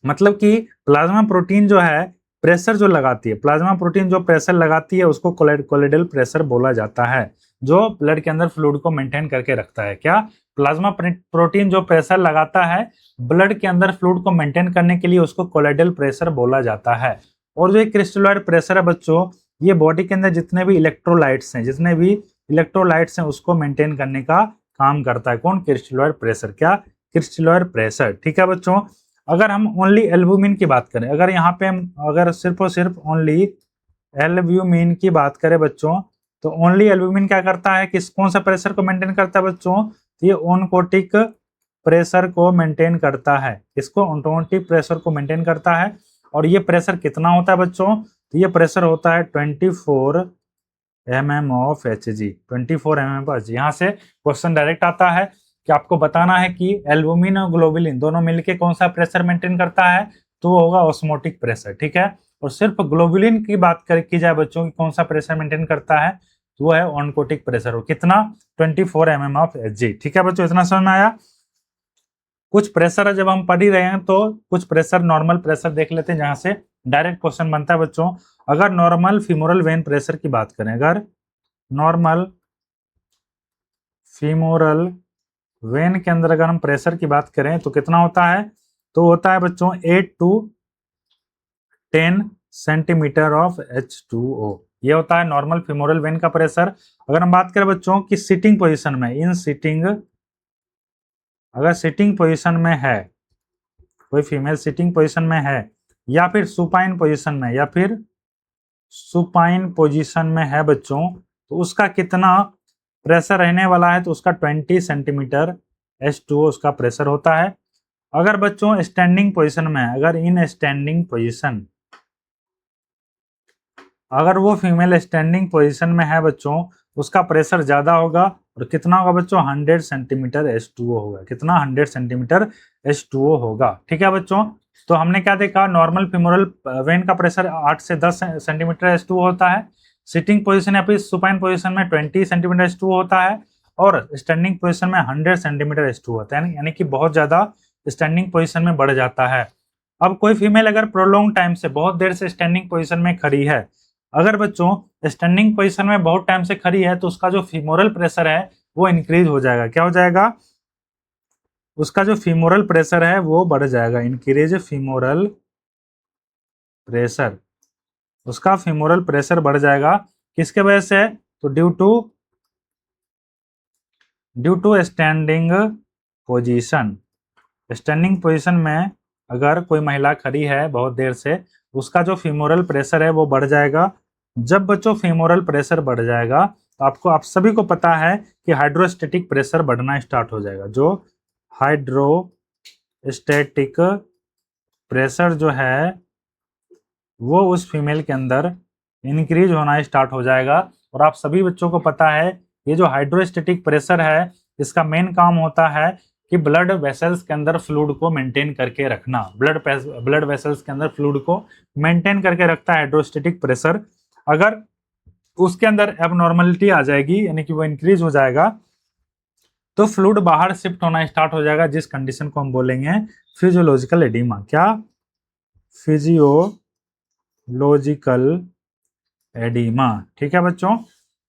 मतलब कि प्लाज्मा प्रोटीन जो है प्रेशर जो लगाती है, प्लाज्मा प्रोटीन जो प्रेशर लगाती है उसको कोलोइडल प्रेशर बोला जाता है, जो ब्लड के अंदर फ्लूइड को मेंटेन करके रखता है। क्या, प्लाज्मा प्रोटीन जो प्रेशर लगाता है ब्लड के अंदर फ्लूइड को मेंटेन करने के लिए, उसको कोलोइडल प्रेशर बोला जाता है। और जो क्रिस्टलॉइड प्रेशर है बच्चों, ये बॉडी के अंदर जितने भी इलेक्ट्रोलाइट्स हैं उसको मेंटेन करने का काम करता है। कौन, क्रिस्टलॉइड प्रेशर। क्या, क्रिस्टलॉइड प्रेशर। ठीक है बच्चों, अगर हम ओनली एल्बुमिन की बात करें, अगर यहाँ पे हम अगर सिर्फ और सिर्फ ओनली एल्ब्यूमिन की बात करें बच्चों, तो ओनली एल्ब्यूमिन क्या करता है, किस कौन सा प्रेशर को मेंटेन करता है बच्चों, ये ऑनकोटिक प्रेशर को मेंटेन करता है। इसको ऑनकोटिक प्रेशर को मेंटेन करता है। और ये प्रेशर कितना होता है बच्चों, तो ये प्रेशर होता है 24 mm of Hg, 24 mm of Hg। यहाँ से क्वेश्चन डायरेक्ट आता है कि आपको बताना है कि एल्बुमिन और ग्लोबुलिन दोनों मिलकर कौन सा प्रेशर मेंटेन करता है, तो वो होगा ऑस्मोटिक प्रेशर। ठीक है, और सिर्फ ग्लोबुलिन की बात की जाए बच्चों की कौन सा प्रेशर मेंटेन करता है, तो वो है ऑनकोटिक प्रेशर। वो कितना, 24 mm ऑफ Hg। ठीक है बच्चों, इतना समझ में आया। कुछ प्रेशर जब हम पढ़ ही रहे हैं तो कुछ प्रेशर नॉर्मल प्रेशर देख लेते हैं, जहां से डायरेक्ट क्वेश्चन बनता है बच्चों। अगर नॉर्मल फीमोरल वेन प्रेशर की बात करें, अगर नॉर्मल फीमोरल वेन के अंदर अगर हम प्रेशर की बात करें तो कितना होता है, तो होता है बच्चों 8 to 10 सेंटीमीटर ऑफ H2O। ये होता है नॉर्मल फीमोरल वेन का प्रेशर। अगर हम बात करें बच्चों की सिटिंग पोजीशन में, इन सिटिंग, अगर सिटिंग पोजीशन में है, कोई फीमेल सिटिंग पोजीशन में है या फिर सुपाइन पोजीशन में, या फिर सुपाइन पोजीशन में है बच्चों, तो उसका कितना प्रेशर रहने वाला है, तो उसका 20 सेंटीमीटर H2O उसका प्रेशर होता है। अगर बच्चों स्टैंडिंग पोजीशन में है, अगर इन स्टैंडिंग पोजीशन, अगर वो फीमेल स्टैंडिंग पोजीशन में है बच्चों, उसका प्रेशर ज्यादा होगा, और कितना होगा बच्चों, 100 सेंटीमीटर H2O होगा। कितना, 100 सेंटीमीटर H2O होगा। ठीक है बच्चों, तो हमने क्या देखा, नॉर्मल फीमोरल वेन का प्रेशर 8 से 10 सेंटीमीटर H2O होता है। सिटिंग पोजीशन या फिर सुपाइन पोजीशन में 20 सेंटीमीटर H2O होता है, और स्टैंडिंग पोजीशन में 100 सेंटीमीटर H2O होता है, यानी कि बहुत ज्यादा स्टैंडिंग पोजीशन में बढ़ जाता है। अब कोई फीमेल अगर प्रोलॉन्ग टाइम से, बहुत देर से स्टैंडिंग पोजीशन में खड़ी है, अगर बच्चों स्टैंडिंग पोजीशन में बहुत टाइम से खड़ी है, तो उसका जो फीमोरल प्रेशर है वो इंक्रीज हो जाएगा। क्या हो जाएगा, उसका जो फीमोरल प्रेशर है वो बढ़ जाएगा। इंक्रीज फीमोरल प्रेशर, उसका फीमोरल प्रेशर बढ़ जाएगा। किसके वजह से, तो due to standing position. Standing position में अगर कोई महिला खड़ी है बहुत देर से, उसका जो फीमोरल प्रेशर है वो बढ़ जाएगा। जब बच्चों फीमोरल प्रेशर बढ़ जाएगा, तो आप सभी को पता है कि हाइड्रोस्टेटिक प्रेशर बढ़ना स्टार्ट हो जाएगा। जो हाइड्रोस्टेटिक प्रेशर जो है वो उस फीमेल के अंदर इंक्रीज होना स्टार्ट हो जाएगा। और आप सभी बच्चों को पता है, ये जो हाइड्रोस्टेटिक प्रेशर है, इसका मेन काम होता है कि ब्लड वेसल्स के अंदर फ्लूइड को मेंटेन करके रखना। ब्लड वेसल्स के अंदर फ्लूइड को मेंटेन करके रखता है हाइड्रोस्टेटिक प्रेशर। अगर उसके अंदर एबनॉर्मलिटी आ जाएगी, यानी कि वो इंक्रीज हो जाएगा, तो फ्लूइड बाहर शिफ्ट होना स्टार्ट हो जाएगा, जिस कंडीशन को हम बोलेंगे फिजियोलॉजिकल एडिमा। क्या, फिजियोलॉजिकल एडिमा। ठीक है बच्चों,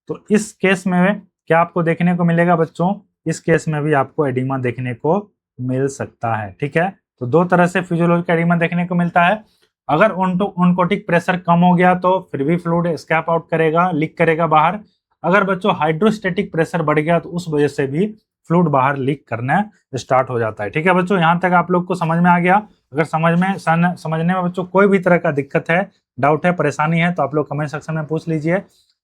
तो इस केस में क्या आपको देखने को मिलेगा बच्चों, इस केस में भी आपको एडिमा देखने को मिल सकता है। ठीक है, तो दो तरह से फिजियोलॉजिकल एडिमा देखने को मिलता है। अगर ओनकोटिक प्रेशर कम हो गया तो फिर भी फ्लूइड स्कैप आउट करेगा, लीक करेगा बाहर। अगर बच्चों हाइड्रोस्टेटिक प्रेशर बढ़ गया तो उस वजह से भी फ्लूइड बाहर लीक करना स्टार्ट हो जाता है। ठीक है बच्चों, यहाँ तक आप लोग को समझ में आ गया। अगर समझने में बच्चों कोई भी तरह का दिक्कत है, डाउट है, परेशानी है, तो आप लोग कमेंट सेक्शन में पूछ लीजिए।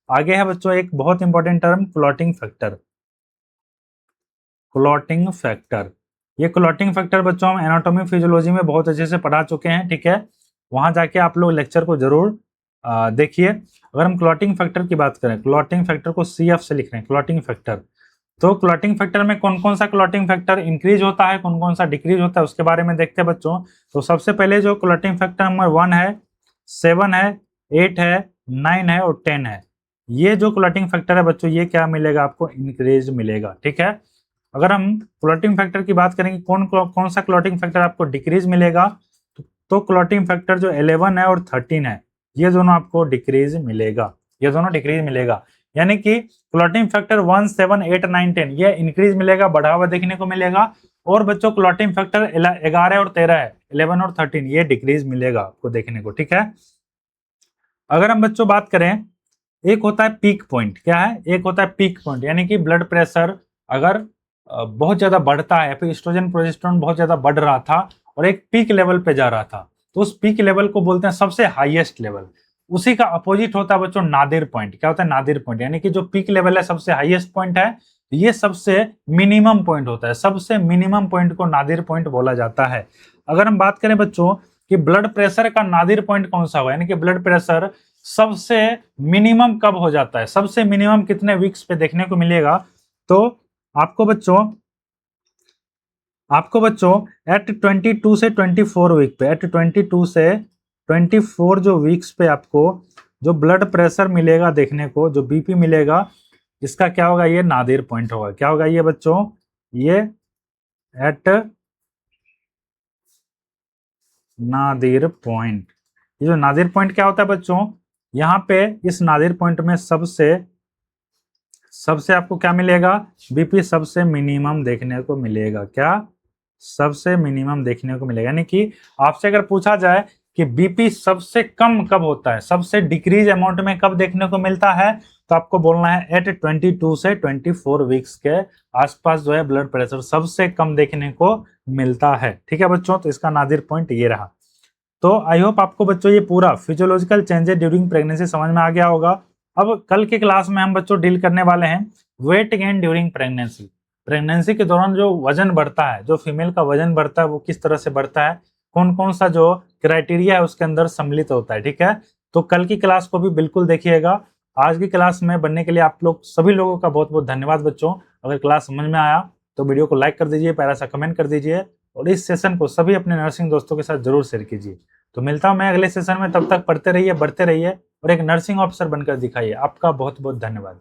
आगे है बच्चों एक बहुत important term, clotting factor. Clotting factor, ये क्लॉटिंग फैक्टर बच्चों हम एनाटॉमी फिजियोलॉजी में बहुत अच्छे से पढ़ा चुके हैं। ठीक है, वहां जाके आप लोग लेक्चर को जरूर देखिए। अगर हम क्लॉटिंग फैक्टर की बात करें, क्लॉटिंग फैक्टर को CF से लिख रहे हैं, क्लॉटिंग फैक्टर। तो क्लॉटिंग फैक्टर में कौन कौन सा क्लॉटिंग फैक्टर इंक्रीज होता है, कौन कौन सा डिक्रीज होता है, उसके बारे में देखते हैं बच्चों। तो सबसे पहले जो क्लॉटिंग फैक्टर नंबर 1 है, 7 है, 8 है, 9 है और 10 है, ये जो क्लॉटिंग फैक्टर है बच्चों, ये क्या मिलेगा आपको, इंक्रीज मिलेगा। ठीक है, अगर हम क्लॉटिंग फैक्टर की बात करेंगे, कौन सा क्लॉटिंग फैक्टर आपको डिक्रीज मिलेगा, तो क्लॉटिंग फैक्टर जो 11 है और 13 है, ये दोनों आपको डिक्रीज मिलेगा। ये दोनों डिक्रीज मिलेगा, यानी कि क्लॉटिंग फैक्टर 1, 7, 8, 9, 10 ये इंक्रीज मिलेगा, बढ़ा हुआ देखने को मिलेगा। और बच्चों क्लॉटिंग फैक्टर 11 और 13 है, 11 और 13, ये डिक्रीज मिलेगा आपको देखने को। ठीक है, अगर हम बच्चों बात करें, एक होता है पीक पॉइंट। क्या है, एक होता है पीक पॉइंट, यानी कि ब्लड प्रेशर अगर बहुत ज्यादा बढ़ता है, फिर एस्ट्रोजन प्रोजेस्टेरोन बहुत ज्यादा बढ़ रहा था और एक पीक लेवल पे जा रहा था, तो उस पीक लेवल को बोलते हैं सबसे हाईएस्ट लेवल। उसी का अपोजिट होता है बच्चों नादिर पॉइंट। क्या होता है, नादिर पॉइंट, यानी कि जो पीक लेवल है सबसे हाईएस्ट पॉइंट है, ये सबसे मिनिमम पॉइंट होता है। सबसे मिनिमम पॉइंट को नादिर पॉइंट बोला जाता है। अगर हम बात करें बच्चों कि ब्लड प्रेशर का नादिर पॉइंट कौन सा होगा, यानी कि ब्लड प्रेशर सबसे मिनिमम कब हो जाता है, सबसे मिनिमम कितने वीक्स पे देखने को मिलेगा, तो आपको बच्चों एट 22 से 24 वीक पे, एट 22 से 24 जो वीक्स पे आपको जो ब्लड प्रेशर मिलेगा देखने को, जो बीपी मिलेगा, इसका क्या होगा, ये नादिर पॉइंट होगा। क्या होगा ये बच्चों, ये एट नादिर पॉइंट। ये जो नादिर पॉइंट क्या होता है बच्चों, यहाँ पे इस नादिर पॉइंट में सबसे आपको क्या मिलेगा, बीपी सबसे मिनिमम देखने को मिलेगा। क्या, सबसे मिनिमम देखने को मिलेगा। यानी कि आपसे अगर पूछा जाए कि बीपी सबसे कम कब होता है, सबसे डिक्रीज अमाउंट में कब देखने को मिलता है, तो आपको बोलना है एट 22 से 24 वीक्स के आसपास जो है ब्लड प्रेशर सबसे कम देखने को मिलता है। ठीक है बच्चों, तो इसका नादिर पॉइंट ये रहा। तो आई होप आपको बच्चों ये पूरा फिजियोलॉजिकल चेंजेस ड्यूरिंग प्रेगनेंसी समझ में आ गया होगा। अब कल के क्लास में हम बच्चों डील करने वाले हैं weight gain during pregnancy. Pregnancy के दौरान जो वजन बढ़ता है, जो फीमेल का वजन बढ़ता है, वो किस तरह से बढ़ता है, कौन कौन सा जो क्राइटेरिया है उसके अंदर सम्मिलित होता है। ठीक है, तो कल की क्लास को भी बिल्कुल देखिएगा। आज की क्लास में बनने के लिए आप लोग सभी लोगों का बहुत बहुत धन्यवाद बच्चों। अगर क्लास समझ में आया तो वीडियो को लाइक कर दीजिए, प्यारा सा कमेंट कर दीजिए, और इस सेशन को सभी अपने नर्सिंग दोस्तों के साथ जरूर शेयर कीजिए। तो मिलता हूं मैं अगले सेशन में, तब तक पढ़ते रहिए, बढ़ते रहिए और एक नर्सिंग ऑफिसर बनकर दिखाइए। आपका बहुत बहुत धन्यवाद।